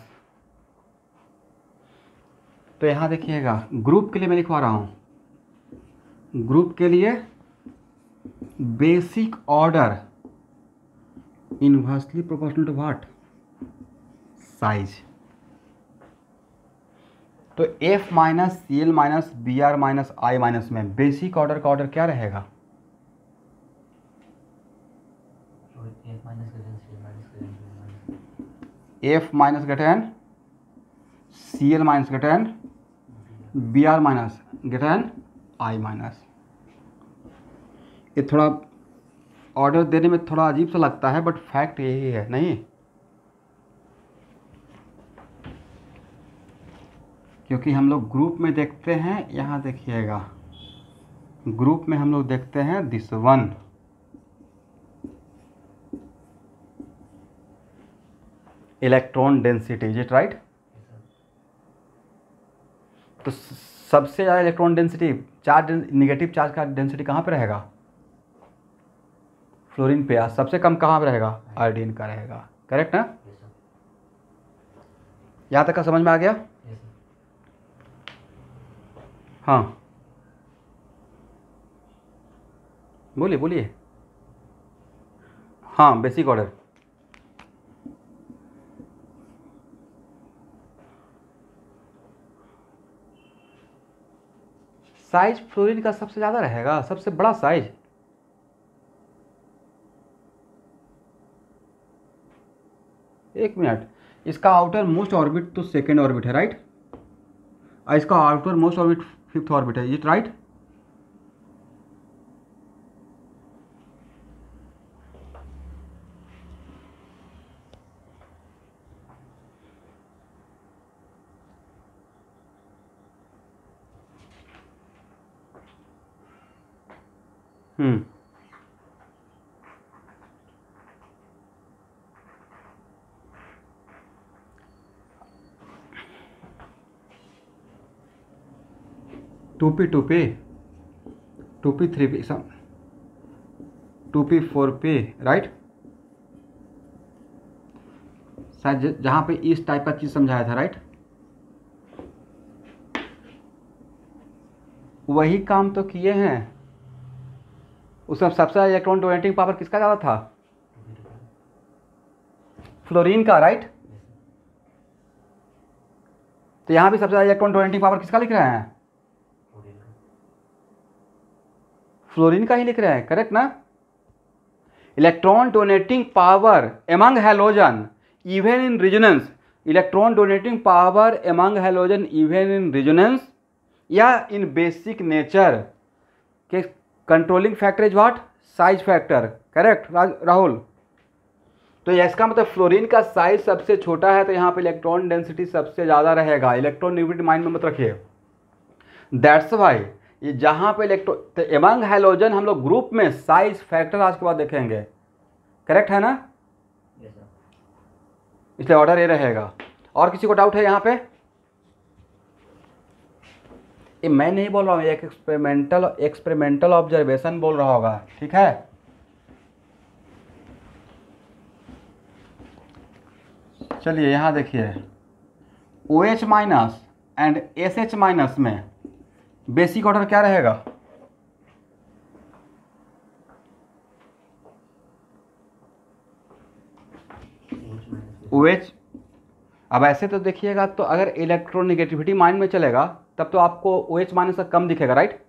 तो यहां देखिएगा, ग्रुप के लिए मैं लिखवा रहा हूं, ग्रुप के लिए basic order inversely proportional to what? Size. तो F minus, C L minus, B R minus, I minus में बेसिक ऑर्डर का ऑर्डर क्या रहेगा? F minus greater than C L minus greater than B R minus greater than I minus. ये थोड़ा ऑर्डर देने में थोड़ा अजीब सा लगता है, बट फैक्ट यही है, नहीं? क्योंकि हम लोग ग्रुप में देखते हैं, यहाँ देखिएगा, ग्रुप में हम लोग देखते हैं this one, electron density, is it right? तो सबसे ज़्यादा electron density, charge, negative charge का डेंसिटी कहाँ पे रहेगा? फ्लोरीन पे। सबसे कम कहाँ पे रहेगा? आयोडीन का रहेगा, करेक्ट ना? यहाँ तक का समझ में आ गया? हाँ बोलिए बोलिए। हाँ बेसिक ऑर्डर, साइज फ्लोरीन का सबसे ज़्यादा रहेगा, सबसे बड़ा साइज। एक मिनट, इसका आउटर मोस्ट ऑर्बिट तो सेकेंड ऑर्बिट है, राइट? और इसका outermost orbit fifth orbit है, it right? Hmm, 2p 2p 2p 3p 2p 4p, right? शायद जहाँ पे इस टाइप का चीज़ समझाया था, राइट? वही काम तो किए हैं। उसमें सबसे ज़्यादा इलेक्ट्रॉन डोनेटिंग पावर किसका ज़्यादा था? फ्लोरीन का, राइट? तो यहाँ भी सबसे ज़्यादा इलेक्ट्रॉन डोनेटिंग पावर किसका लिख रहे हैं? फ्लोरीन का ही लिख रहे हैं, करेक्ट ना? Electron donating power among halogen even in resonance, electron donating power among halogen even in resonance या इन बेसिक नेचर के controlling factor is what? Size factor, correct Rahul? तो इसका मतलब फ्लोरीन का साइज सबसे छोटा है, तो यहाँ पे इलेक्ट्रॉन डेंसिटी सबसे ज़्यादा रहेगा। इलेक्ट्रॉन नेगेटिविटी माइंड में मत रखिए। दैट्स वाई ये जहाँ पे इलेक्ट्रॉन, तो एमंग हैलोजन हम लोग ग्रुप में साइज फैक्टर आज के बाद देखेंगे, करेक्ट है ना? इसलिए ऑर्डर ये रहेगा। और किसी को डाउट है यहाँ पे? ये मैं नहीं बोल रहा हूँ, एक एक्सपेरिमेंटल ऑब्जर्वेशन बोल रहा होगा, ठीक है? चलिए यहाँ देखिए, OH minus and SH minus में बेसिक ऑर्डर क्या रहेगा? OH। अब ऐसे तो देखिएगा, तो अगर इलेक्ट्रोनेगेटिविटी माइंड में चलेगा तब तो आपको OH माइनस का कम दिखेगा, राइट?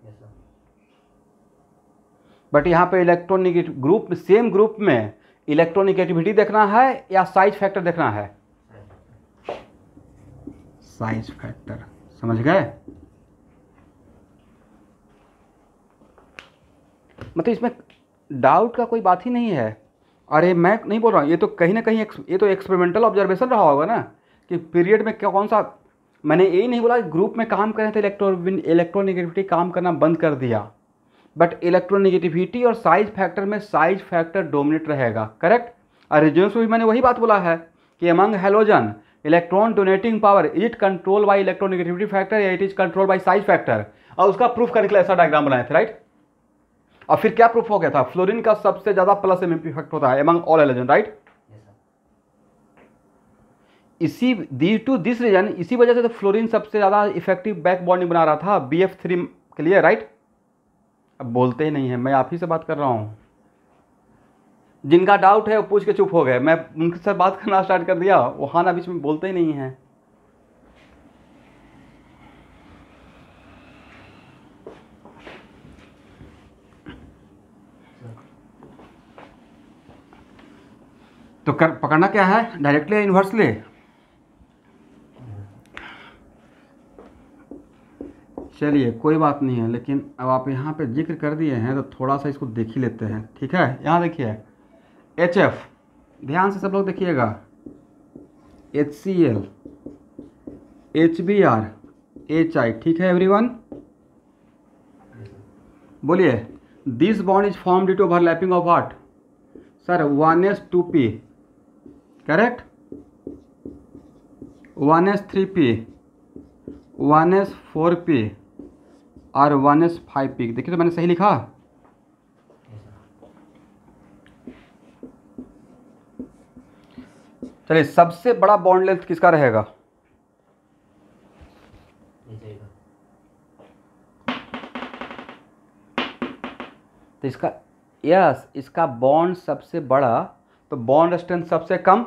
बट यहाँ पे इलेक्ट्रोनेगेटिव ग्रुप, सेम ग्रुप में इलेक्ट्रोनेगेटिविटी देखना है या साइज फैक्टर देखना है? साइज फैक्टर, समझ गए? मतलब इसमें डाउट का कोई बात ही नहीं है। अरे मैं नहीं बोल रहा हूँ, ये तो कहीं ना कहीं ये तो एक्सपेरिमेंटल ऑब्जर्वेशन रहा होगा ना, कि पीरियड में क्या कौन सा, मैंने यही नहीं बोला ग्रुप में काम कर रहे थे इलेक्ट्रोनेगेटिविटी काम करना बंद कर दिया, बट इलेक्ट्रोनेगेटिविटी और साइज फैक्टर में साइज फैक्टर डोमिनेट रहेगा, करेक्ट? और रेजोनेंस में भी मैंने वही बात बोला है कि among halogen electron donating power is it control by electronegativity factor या it is control by size factor, और उसका प्रूफ करने के लिए ऐसा डायग्राम बनाए थे, राइट? और फिर क्या प्रूफ हो गया था? फ्लोरीन का सबसे ज्यादा प्लस एमएमपी इफेक्ट होता है अमंग ऑल हैलोजन, राइट? इसी दिस रीजन, इसी वजह से तो फ्लोरीन सबसे ज्यादा इफेक्टिव बैक बॉन्डिंग बना रहा था BF3 के लिए, राइट? अब बोलते ही नहीं है, मैं आप ही से बात कर रहा हूं। जिनका डाउट है वो पूछ के चुप हो गए, मैं उनके साथ बात करना स्टार्ट कर दिया, वो हाँ ना बीच में बोलते ही नहीं है। तो पकड़ना क्या है, डायरेक्टली या इन्वर्सली? चलिए कोई बात नहीं है, लेकिन अब आप यहाँ पे जिक्र कर दिए हैं तो थोड़ा सा इसको देख ही लेते हैं, ठीक है? यहाँ देखिए HF, ध्यान से सब लोग देखिएगा, HCl, HBr, HI, ठीक है एवरीवन? बोलिए, this bond is form due to overlapping of what? Sir 1s2p, करेक्ट? 1s3p, 1s4p और 1s5p। देखिए तो मैंने सही लिखा? चलिए, सबसे बड़ा बॉन्ड लेंथ किसका रहेगा? तो इसका बॉन्ड सबसे बड़ा, तो बॉन्ड स्ट्रेंथ सबसे कम,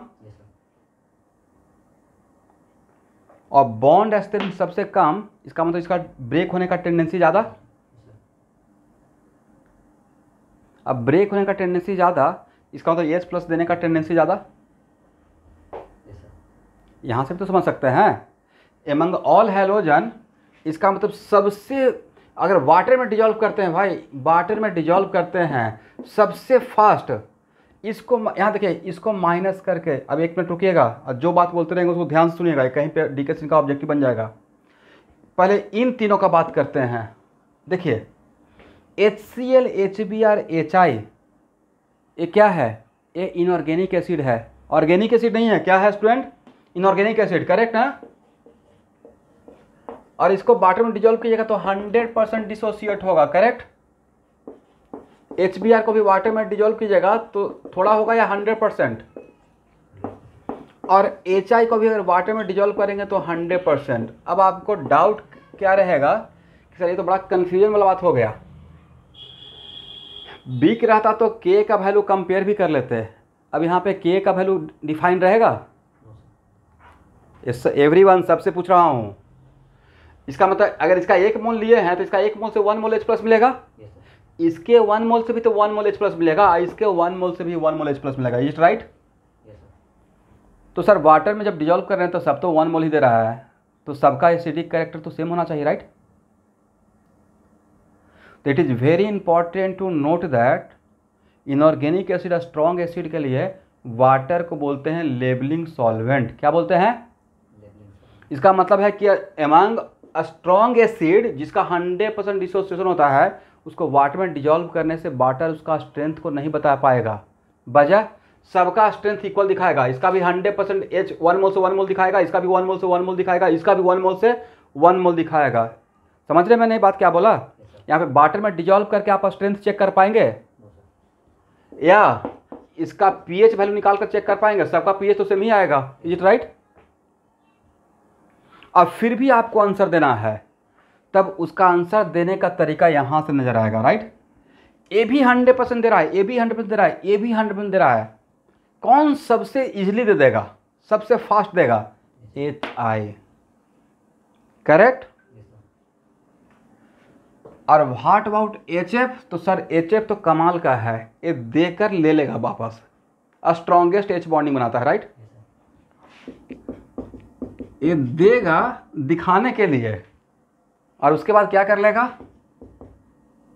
और बॉन्ड स्ट्रेंथ सबसे कम, इसका मतलब इसका ब्रेक होने का टेंडेंसी ज़्यादा। अब ब्रेक होने का टेंडेंसी ज़्यादा, इसका मतलब H प्लस देने का टेंडेंसी ज़्यादा। यहाँ से भी तो समझ सकते हैं, एमंग ऑल हैलोजन, इसका मतलब सबसे, अगर वाटर में डिजॉल्व करते हैं भाई, वाटर में डिजॉल्व करते हैं सबसे फास्ट, इसको यहाँ देखिए, इसको माइनस करके, अब एक मिनट रुकिएगा, और जो बात बोलते रहेंगे उसको ध्यान से सुनिएगा, कहीं पे डीके सिंह का ऑब्जेक्टिव बन जाएगा। पहले इन तीनों का बात करते हैं। देखिए HCl, HBr, HI, ये क्या है? ये इनऑर्गेनिक एसिड है, ऑर्गेनिक एसिड नहीं है। क्या है स्टूडेंट? इनऑर्गेनिक एसिड, करेक्ट ना? और इसको वाटर में डिजॉल्व कीजिएगा तो 100% डिसोसिएट होगा, करेक्ट? HBr को भी वाटर में डिजॉल्व कीजिएगा तो थोड़ा होगा या 100%? और HI को भी अगर वाटर में डिजोल्व करेंगे तो 100%। अब आपको डाउट क्या रहेगा कि सर ये तो बड़ा कन्फ्यूजन वाला बात हो गया, वीक रहता तो K का वैल्यू कंपेयर भी कर लेते हैं। अब यहाँ पे K का वैल्यू डिफाइन रहेगा? इस एवरीवन सबसे पूछ रहा हूँ। इसका मतलब अगर इसका 1 मोल लिए हैं तो इसका 1 मोल से 1 मोल H प्लस मिलेगा, इसके 1 मोल से भी तो 1 मोल H प्लस मिलेगा, इसके 1 मोल से भी 1 मोल H प्लस मिलेगा। Is right? तो सर वाटर में जब डिजोल्व कर रहे हैं तो सब तो 1 मोल ही दे रहा है, तो सबका एसिडिक कैरेक्टर तो सेम होना चाहिए, राइट? तो it is very important to note that inorganic acid strong acid के लिए वाटर को बोलते हैं लेबलिंग सॉल्वेंट। क्या बोलते हैं? इसका मतलब है कि एमंग स्ट्रॉन्ग एसिड जिसका 100% डिसोसिएशन होता है, उसको वाटर में डिजोल्व करने से वाटर उसका स्ट्रेंथ को नहीं बता पाएगा। वजह, सबका स्ट्रेंथ इक्वल दिखाएगा। इसका भी 100% H 1 मोल से 1 मोल दिखाएगा, इसका भी 1 मोल से 1 मोल दिखाएगा, इसका भी 1 मोल से 1 मोल दिखाएगा। समझ रहे मैंने बात क्या बोला? यहाँ पे वाटर में डिजोल्व करके आप स्ट्रेंथ चेक कर पाएंगे या इसका पीएच वैल्यू निकाल कर चेक कर पाएंगे? सबका पीएच तो सेम ही आएगा। Is it right? अब फिर भी आपको आंसर देना है, तब उसका आंसर देने का तरीका यहां से नजर आएगा, राइट? ए भी 100% दे रहा है, ए भी 100% दे रहा है, ए भी 100% दे रहा है, कौन सबसे इजीली दे देगा, सबसे फास्ट देगा? HI, correct? और व्हाट अबाउट HF? तो सर HF तो कमाल का है, ये देकर ले लेगा वापस, स्ट्रॉन्गेस्ट H बॉन्डिंग बनाता है, राइट? ये देगा दिखाने के लिए और उसके बाद क्या कर लेगा?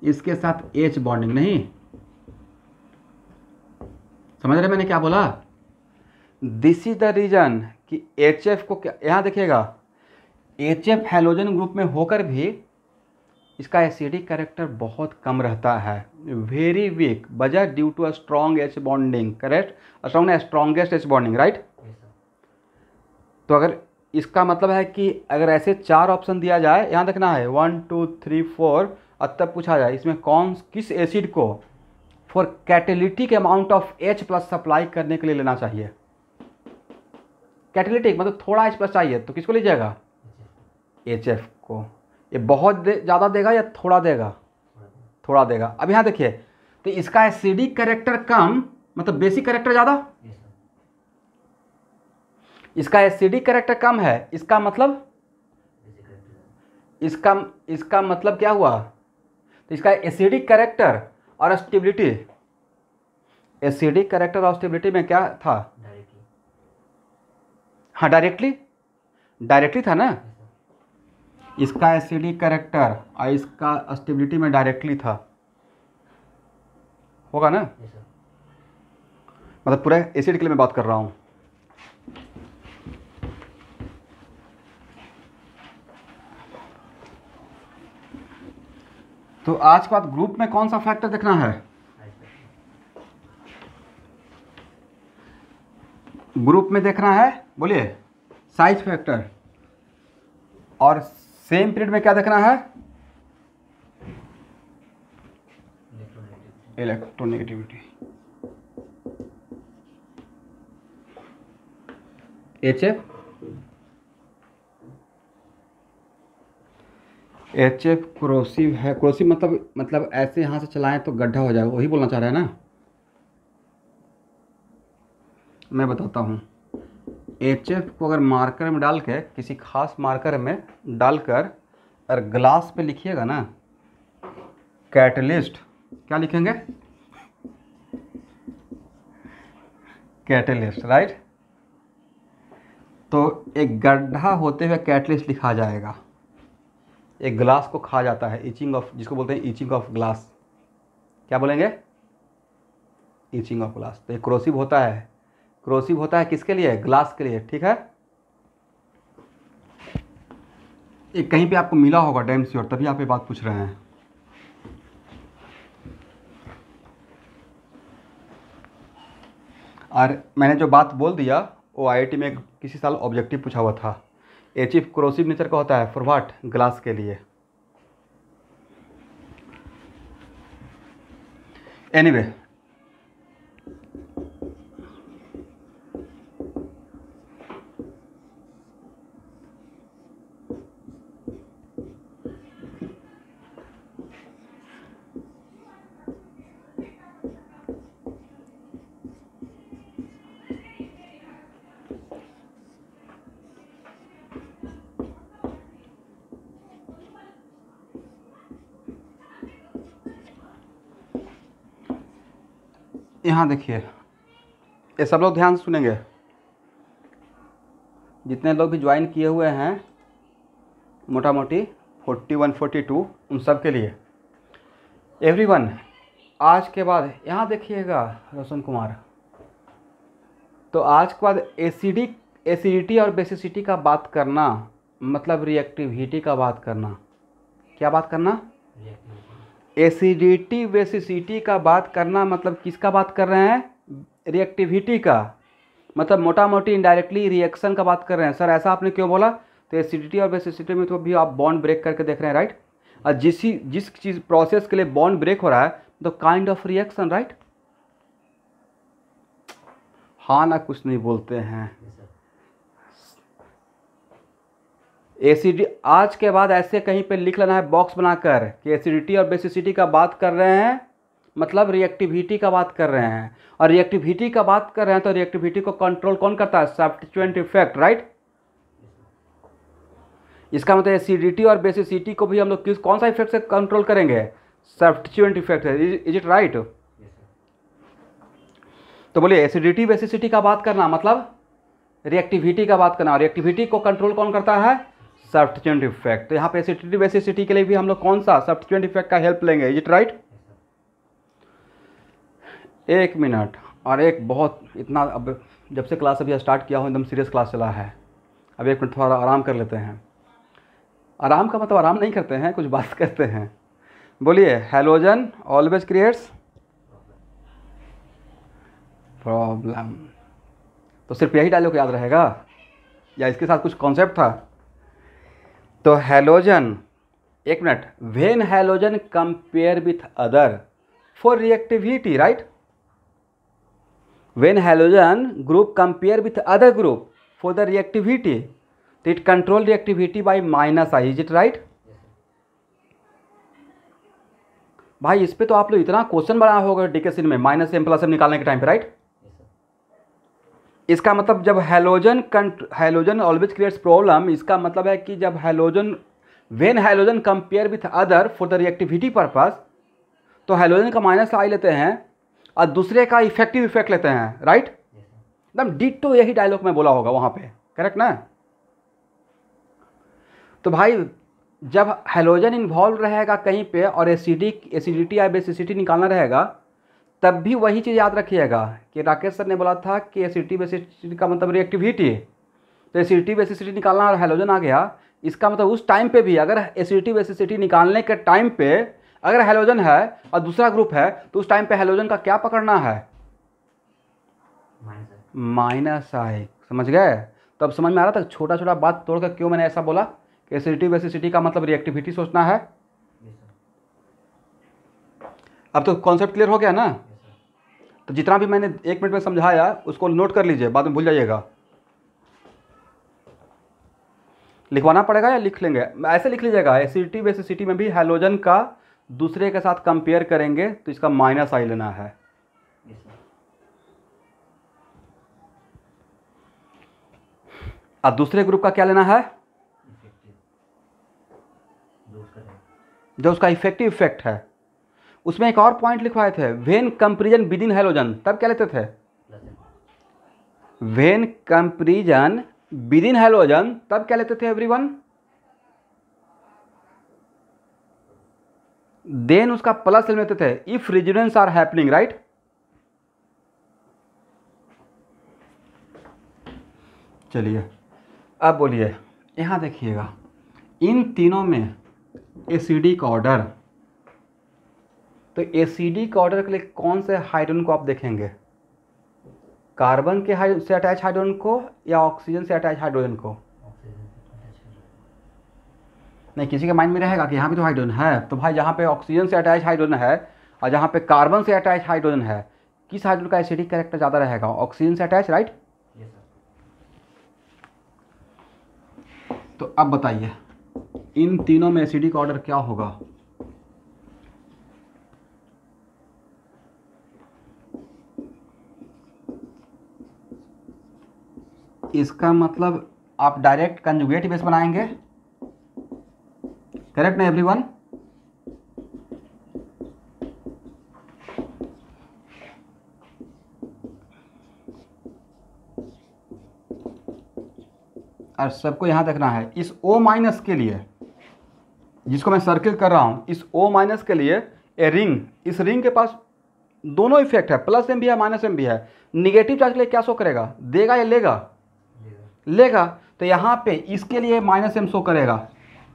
इसके साथ H बॉन्डिंग नहीं। समझ रहे मैंने क्या बोला? दिस इज द रीजन कि HF को क्या, यहां देखिएगा, HF हैलोजन ग्रुप में होकर भी इसका एसिडिक कैरेक्टर बहुत कम रहता है, वेरी वीक। वजह due to a strong H bonding, correct? Strongest H bonding, right? तो अगर इसका मतलब है कि अगर ऐसे 4 ऑप्शन दिया जाए, यहाँ देखना है 1 2 3 4, और तब पूछा जाए इसमें किस एसिड को for catalytic amount of H plus supply करने के लिए लेना चाहिए। कैटेलिटिक मतलब थोड़ा H प्लस चाहिए, तो किसको लीजिएगा? HF को। ये बहुत ज़्यादा देगा या थोड़ा देगा? थोड़ा देगा। अब यहाँ देखिए, तो इसका एसिडिक कैरेक्टर कम मतलब बेसिक कैरेक्टर ज़्यादा, इसका एसिडिक कैरेक्टर कम है, इसका मतलब इसका मतलब क्या हुआ? तो इसका एसिडिक कैरेक्टर और स्टेबिलिटी, एसिडिक कैरेक्टर और स्टेबिलिटी में क्या था? हाँ, डायरेक्टली था ना। इसका एसिडिक कैरेक्टर और इसका स्टेबिलिटी में डायरेक्टली था, होगा ना? मतलब पूरा एसिड के लिए मैं बात कर रहा हूँ। तो आज के बाद ग्रुप में कौन सा फैक्टर देखना है? ग्रुप में देखना है, बोलिए, साइज फैक्टर। और सेम पीरियड में क्या देखना है? इलेक्ट्रोनेगेटिविटी। HF क्रोसिव है। क्रोसिव मतलब ऐसे यहाँ से चलाएं तो गड्ढा हो जाएगा, वही बोलना चाह रहे हैं ना? मैं बताता हूँ। HF को अगर मार्कर में डाल के, किसी खास मार्कर में डालकर और ग्लास पे लिखिएगा ना कैटलिस्ट, क्या लिखेंगे? Catalyst, right? तो एक गड्ढा होते हुए कैटलिस्ट लिखा जाएगा। एक ग्लास को खा जाता है, ईचिंग ऑफ, जिसको बोलते हैं ईचिंग ऑफ ग्लास। क्या बोलेंगे? Itching of glass. तो ये क्रोसिव होता है। क्रोसिव होता है किसके लिए? ग्लास के लिए, ठीक है? ये कहीं पे आपको मिला होगा डैम श्योर, तभी आप ये बात पूछ रहे हैं। और मैंने जो बात बोल दिया वो IIT में किसी साल ऑब्जेक्टिव पूछा हुआ था। HF क्रोसिव नेचर का होता है फॉर व्हाट? ग्लास के लिए। एनीवे, यहाँ देखिए, ये सब लोग ध्यान से सुनेंगे, जितने लोग भी ज्वाइन किए हुए हैं मोटा मोटी 41 42, उन सब के लिए एवरीवन, आज के बाद यहाँ देखिएगा रोशन कुमार, तो आज के बाद एसिडिटी और बेसिसिटी का बात करना मतलब रिएक्टिविटी का बात करना। क्या बात करना? एसिडिटी बेसिसिटी का बात करना मतलब किसका बात कर रहे हैं? रिएक्टिविटी का, मतलब मोटा मोटी इनडायरेक्टली रिएक्शन का बात कर रहे हैं। सर ऐसा आपने क्यों बोला? तो एसिडिटी और बेसिसिटी में तो भी आप बॉन्ड ब्रेक करके देख रहे हैं, राइट? और जिस चीज़ प्रोसेस के लिए बॉन्ड ब्रेक हो रहा है तो काइंड ऑफ रिएक्शन, राइट? हाँ ना, कुछ नहीं बोलते हैं। एसिडी आज के बाद ऐसे कहीं पे लिख लेना है बॉक्स बनाकर कि एसिडिटी और बेसिसिटी का बात कर रहे हैं मतलब रिएक्टिविटी का बात कर रहे हैं, और रिएक्टिविटी का बात कर रहे हैं तो रिएक्टिविटी को कंट्रोल कौन करता है? Substituent effect, right? इसका मतलब एसिडिटी और बेसिसिटी को भी हम लोग कौन सा इफेक्ट से कंट्रोल करेंगे? सब्स्टिट्यूएंट इफेक्ट है। Is it right? तो बोलिए एसिडिटी बेसिसिटी का बात करना मतलब रिएक्टिविटी का बात करना, और रिएक्टिविटी को कंट्रोल कौन करता है? Substituent effect. तो यहाँ पे एसिडिटी बेसिसिटी के लिए भी हम लोग कौन सा सब्स्टिट्यूएंट इफेक्ट का हेल्प लेंगे? Is it right? एक मिनट, और एक बहुत इतना, अब जब से क्लास अभी स्टार्ट किया हो एकदम सीरियस क्लास चला है, अब एक मिनट थोड़ा आराम कर लेते हैं। आराम का मतलब आराम नहीं करते हैं, कुछ बात करते हैं। बोलिए हैलोजन ऑलवेज क्रिएट्स प्रॉब्लम। तो सिर्फ यही डायलॉग याद रहेगा या इसके साथ कुछ कॉन्सेप्ट था? तो हैलोजन, एक minute, when halogen compare with other for reactivity, right? When halogen group compare with other group for the reactivity, it control reactivity bye minus I. Is it right? भाई इस पे तो आप लोग इतना क्वेश्चन बनाया होगा डिकेसिन में माइनस एम प्लस एम निकालने के टाइम पे, राइट? इसका मतलब जब हैलोजन ऑलवेज क्रिएट्स प्रॉब्लम, इसका मतलब है कि जब halogen when halogen compare with other for the reactivity purpose, तो हैलोजन का माइनस आई लेते हैं और दूसरे का इफेक्टिव इफेक्ट लेते हैं, राइट? एकदम डिट्टो यही डायलॉग में बोला होगा वहां पे, करेक्ट ना? तो भाई जब हैलोजन इन्वॉल्व रहेगा कहीं पे और एसिडिटी या बेसिसिटी निकालना रहेगा, तब भी वही चीज़ याद रखिएगा कि राकेश सर ने बोला था कि एसिडिटी बेसिसिटी का मतलब रिएक्टिविटी, तो एसिडिटी बेसिसिटी निकालना और हैलोजन आ गया। इसका मतलब उस टाइम पे भी अगर एसिडिटी बेसिसिटी निकालने के टाइम पे अगर हैलोजन है और दूसरा ग्रुप है, तो उस टाइम पे हैलोजन का क्या पकड़ना है? माइनस आई। समझ गए? तो अब समझ में आ रहा था छोटा छोटा बात तोड़कर क्यों मैंने ऐसा बोला कि एसिडिटी बेसिसिटी का मतलब रिएक्टिविटी सोचना है। अब तो कॉन्सेप्ट क्लियर हो गया ना? तो जितना भी मैंने एक मिनट में समझाया उसको नोट कर लीजिए, बाद में भूल जाइएगा। लिखवाना पड़ेगा या लिख लेंगे? ऐसे लिख लीजिएगा, एसिडिटी बेसिसिटी में भी हैलोजन का दूसरे के साथ कंपेयर करेंगे तो इसका माइनस आई लेना है। और दूसरे ग्रुप का क्या लेना है? जो उसका इफेक्टिव इफेक्ट है। उसमें एक और पॉइंट लिखवाए थे, when comparison with in halogen, तब क्या लेते थे? When comparison with in halogen, तब क्या लेते थे एवरीवन? देन उसका प्लस लेते थे if resonance are happening, right? चलिए अब बोलिए, यहां देखिएगा इन तीनों में एसिडिक ऑर्डर, तो एसिडिक ऑर्डर के लिए कौन से हाइड्रोजन को आप देखेंगे? कार्बन के से अटैच हाइड्रोजन को या ऑक्सीजन से अटैच हाइड्रोजन को? नहीं, किसी के माइंड में रहेगा कि यहाँ भी तो हाइड्रोजन है, तो भाई जहाँ पे ऑक्सीजन से अटैच हाइड्रोजन है और जहाँ पे कार्बन से अटैच हाइड्रोजन है, किस हाइड्रोजन का एसिडिक कैरेक्टर ज़्यादा रहेगा? ऑक्सीजन से अटैच, राइट? तो अब बताइए इन तीनों में एसिडिक ऑर्डर क्या होगा? इसका मतलब आप डायरेक्ट कंजुगेट बेस बनाएंगे, करेक्ट ना एवरीवन? और सबको यहाँ देखना है। इस O माइनस के लिए, जिसको मैं सर्किल कर रहा हूँ, इस O माइनस के लिए ए रिंग, इस रिंग के पास दोनों इफेक्ट है, प्लस एम भी है माइनस एम भी है। निगेटिव चार्ज के लिए क्या शो करेगा, देगा या लेगा? लेगा। तो यहाँ पे इसके लिए माइनस एम शो करेगा,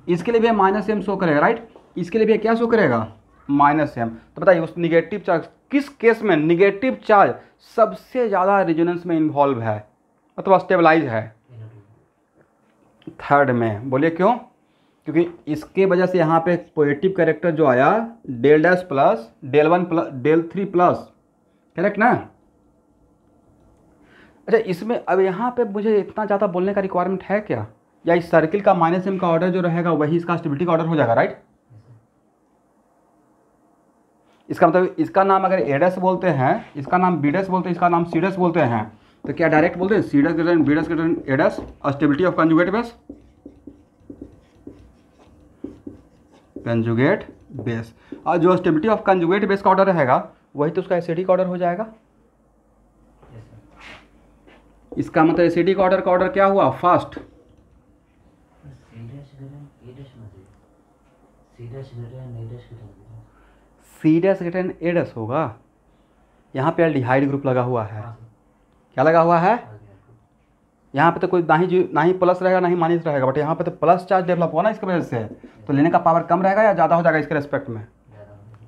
इसके लिए भी माइनस एम शो करेगा, राइट। इसके लिए भी क्या शो करेगा, माइनस एम। तो बताइए उस निगेटिव चार्ज, किस केस में निगेटिव चार्ज सबसे ज़्यादा रेजोनेंस में इन्वॉल्व है, मतलब स्टेबलाइज है? थर्ड में। बोलिए क्यों? क्योंकि इसके वजह से यहाँ पे पॉजिटिव कैरेक्टर जो आया, del dash plus del 1 plus del 3 plus, correct ना? अच्छा, इसमें अब यहाँ पे मुझे इतना ज़्यादा बोलने का रिक्वायरमेंट है क्या, या इस सर्किल का माइनस एम का ऑर्डर जो रहेगा वही इसका स्टेबिलिटी का ऑर्डर हो जाएगा, राइट? इसका मतलब इसका नाम अगर ए डैश बोलते हैं, इसका नाम बी डैश बोलते हैं, इसका नाम सी डैश बोलते हैं, तो क्या डायरेक्ट बोलते हैं C dash greater B dash greater A dash, stability of conjugate base, conjugate base. और जो स्टेबिलिटी ऑफ कंजुगेट बेस का ऑर्डर रहेगा वही तो उसका एसिडिक ऑर्डर हो जाएगा। इसका मतलब एसिडिक ऑर्डर का ऑर्डर क्या हुआ, first. C dash greater A dash होगा। यहाँ पे एल्डिहाइड ग्रुप लगा हुआ है, क्या लगा हुआ है? यहाँ पे तो कोई ना ही प्लस रहेगा ना ही माइनस रहेगा, बट यहाँ पे तो प्लस चार्ज डेवलप हुआ ना इसकी वजह से, तो लेने का पावर कम रहेगा या ज़्यादा हो जाएगा इसके रेस्पेक्ट में?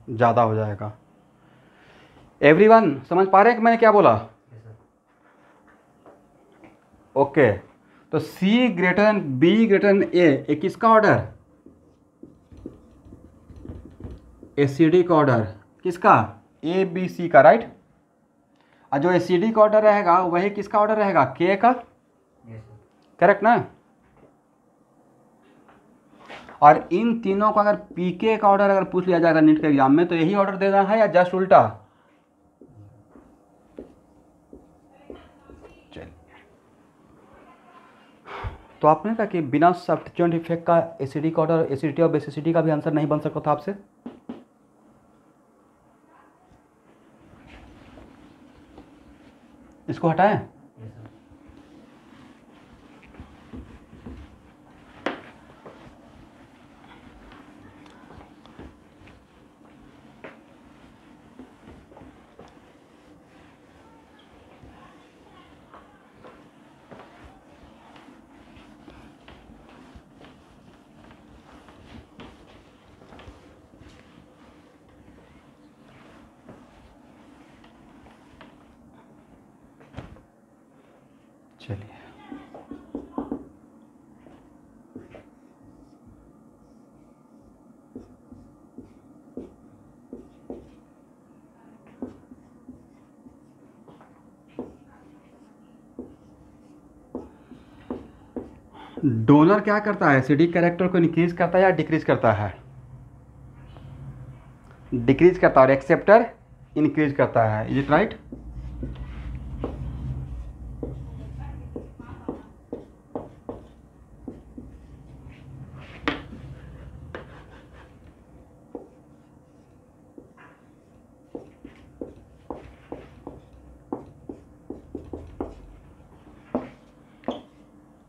ज़्यादा हो जाएगा। एवरीवन समझ पा रहे हैं कि मैंने क्या बोला? ओके। तो C greater than B greater than A, किसका ऑर्डर? Acidic order. किसका? ए बी सी का, राइट। और जो एसिडिक ऑर्डर रहेगा वही किसका ऑर्डर रहेगा, के का, करेक्ट ना? और इन तीनों को अगर पीके का ऑर्डर अगर पूछ लिया जाएगा नीट के एग्जाम में, तो यही ऑर्डर देना है या जस्ट उल्टा? चलिए, तो आपने कहा कि बिना सब्स्टिट्यूएंट इफेक्ट का एसिडिक ऑर्डर, एसिडिटी और बेसिसिटी का भी आंसर नहीं बन सकता था आपसे? इसको हटाएं। चलिए, डोनर क्या करता है, एसिडिक कैरेक्टर को इंक्रीज करता है या डिक्रीज करता है? डिक्रीज करता है, और एक्सेप्टर इंक्रीज करता है। Is it right?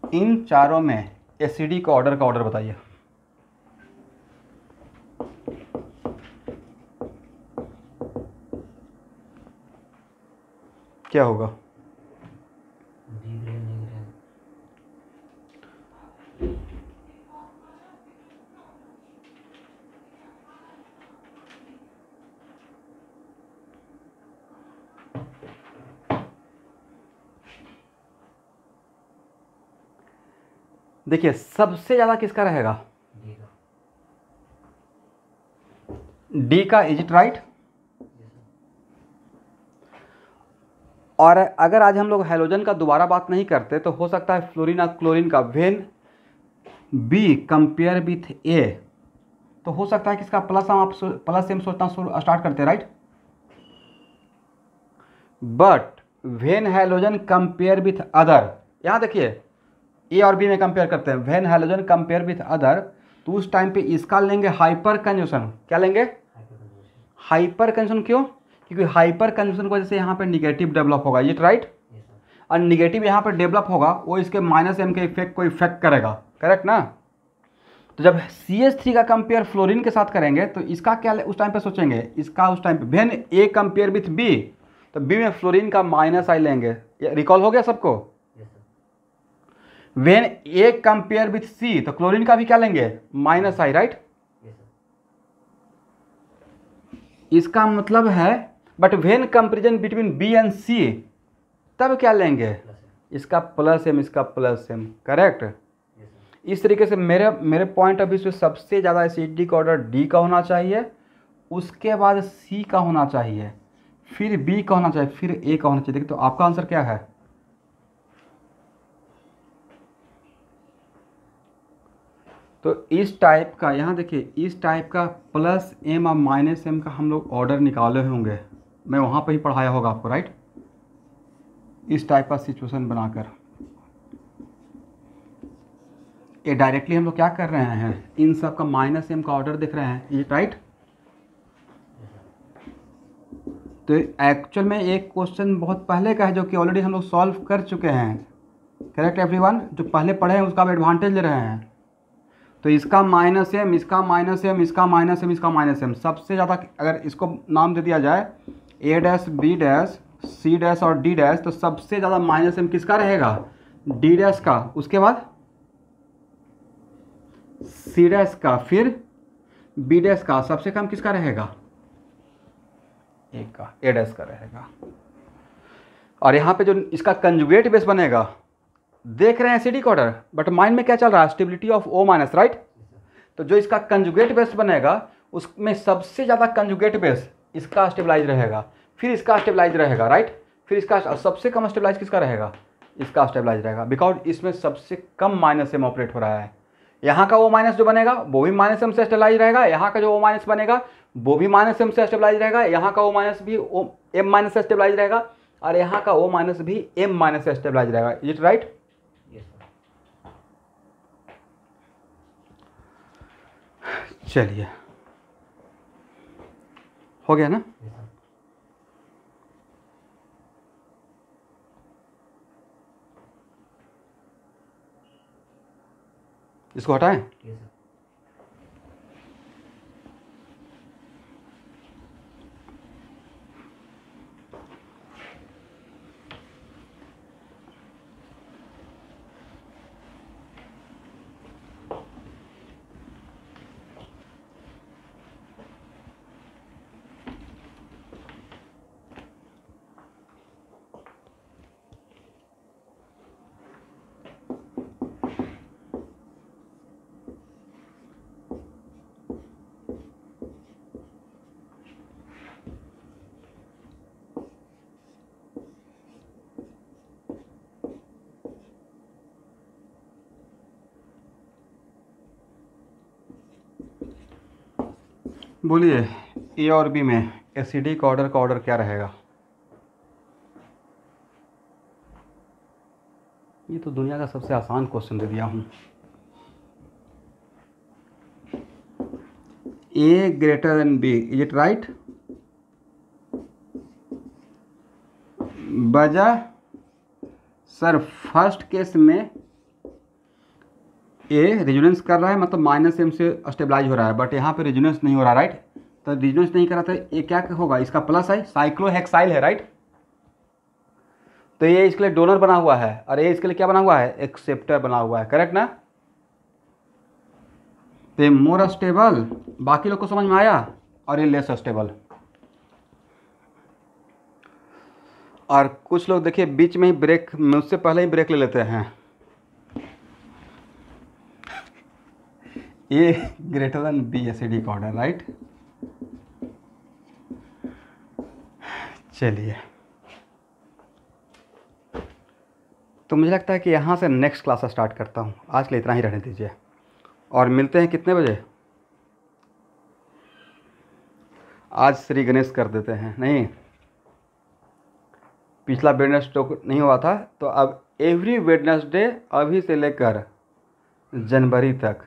इन चारों में एसिडिक ऑर्डर का ऑर्डर बताइए। क्या होगा? देखिए सबसे ज़्यादा किसका रहेगा, डी का। Is it right? और अगर आज हम लोग हैलोजन का दोबारा बात नहीं करते तो हो सकता है फ्लोरीन और क्लोरीन का, व्हेन बी कंपेयर विथ ए, तो हो सकता है किसका प्लस, हम आप प्लस एम सोचना स्टार्ट करते हैं, right. But when halogen compare with other, यहाँ देखिए ए और बी में कंपेयर करते हैं, when halogen compare with other, तो उस टाइम पे इसका लेंगे हाइपर कंजूशन। क्या लेंगे? हाइपर कंजूशन। क्यों? क्योंकि हाइपर कंजूशन की वजह से यहाँ पे निगेटिव डेवलप होगा। It right? और निगेटिव यहाँ पर डेवलप होगा वो इसके -m के इफेक्ट को इफेक्ट करेगा, करेक्ट ना। तो जब CH3 का कंपेयर फ्लोरीन के साथ करेंगे तो इसका क्या उस टाइम पे सोचेंगे, इसका उस टाइम पे when A compare with B, तो B में फ्लोरीन का -I लेंगे। रिकॉल हो गया सबको? When A compare with C, तो क्लोरीन का भी क्या लेंगे, -I, राइट। इसका मतलब है but when comparison between B and C, तब क्या लेंगे, इसका +M, इसका +M, करेक्ट। इस तरीके से मेरे पॉइंट ऑफ व्यू से सबसे ज़्यादा एसिडिटी का ऑर्डर D का होना चाहिए, उसके बाद C का होना चाहिए, फिर B का होना चाहिए, फिर A का होना चाहिए। देखिए तो आपका आंसर क्या है, तो इस टाइप का, यहाँ देखिए इस टाइप का +M और -M का हम लोग ऑर्डर निकाले होंगे, मैं वहाँ पे ही पढ़ाया होगा आपको, राइट। इस टाइप का सिचुएशन बनाकर ये डायरेक्टली हम लोग क्या कर रहे हैं, इन सब का -M का ऑर्डर देख रहे हैं, ये राइट। तो एक्चुअल में एक क्वेश्चन बहुत पहले का है जो कि ऑलरेडी हम लोग सॉल्व कर चुके हैं, करेक्ट एवरीवन। जो पहले पढ़े हैं उसका आप एडवांटेज ले रहे हैं। तो इसका -M, इसका -M, इसका -M, इसका -M, सबसे ज़्यादा अगर इसको नाम दे दिया जाए A', B', C' और D', तो सबसे ज़्यादा -M किसका रहेगा, D' का, उसके बाद C' का, फिर B' का, सबसे कम किसका रहेगा, A का, A' का रहेगा। और यहाँ पे जो इसका कंजुगेट बेस बनेगा, देख रहे हैं एसिडिक ऑर्डर, बट माइंड में क्या चल रहा है, स्टेबिलिटी ऑफ O-, राइट। तो जो इसका कंजुगेट बेस बनेगा उसमें सबसे ज़्यादा कंजुगेट बेस इसका स्टेबलाइज रहेगा, फिर इसका स्टेबलाइज रहेगा, राइट, फिर इसका सबसे कम स्टेबलाइज किसका रहेगा, इसका स्टेबलाइज रहेगा, बिकॉज इसमें सबसे कम -M ऑपरेट हो रहा है। यहाँ का O- जो बनेगा वो भी -M से स्टेबलाइज रहेगा, यहाँ का जो O- बनेगा वो भी -M से स्टेबलाइज रहेगा, यहाँ का O- भी M- से स्टेबलाइज रहेगा, और यहाँ का O- भी M- से स्टेबलाइज रहेगा। Is it right? चलिए हो गया ना। इसको हटाएं। बोलिए ए और बी में एसिडिक ऑर्डर का ऑर्डर क्या रहेगा? ये तो दुनिया का सबसे आसान क्वेश्चन दे दिया हूँ। A greater than B, is it right? वजह सर फर्स्ट केस में ए रेजोनेंस कर रहा है, मतलब -M से स्टेबलाइज हो रहा है, बट यहाँ पे रेजोनेंस नहीं हो रहा, राइट। तो रेजोनेंस नहीं कर रहा था, ये क्या होगा, इसका +I, साइक्लोहेक्साइल है, राइट। तो ये इसके लिए डोनर बना हुआ है और ये इसके लिए क्या बना हुआ है, एक्सेप्टर बना हुआ है, करेक्ट ना। तो ये मोर स्टेबल, बाकी लोग को समझ में आया, और ये लेस स्टेबल। और कुछ लोग देखिए बीच में ही ब्रेक, मुझसे पहले ही ब्रेक ले लेते हैं। A greater than B acidic order, right. चलिए तो मुझे लगता है कि यहाँ से नेक्स्ट क्लास स्टार्ट करता हूँ। आज के लिए इतना ही रहने दीजिए, और मिलते हैं कितने बजे, आज श्री गणेश कर देते हैं, नहीं पिछला वेडनेसडे नहीं हुआ था, तो अब एवरी वेडनेसडे अभी से लेकर जनवरी तक,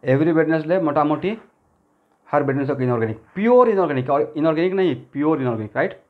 एवरी वेडनेसडे मोटा मोटी हर वेडनेसडे इनऑर्गेनिक, प्योर इनऑर्गेनिक, और इनऑर्गेनिक नहीं प्योर इनऑर्गेनिक, राइट।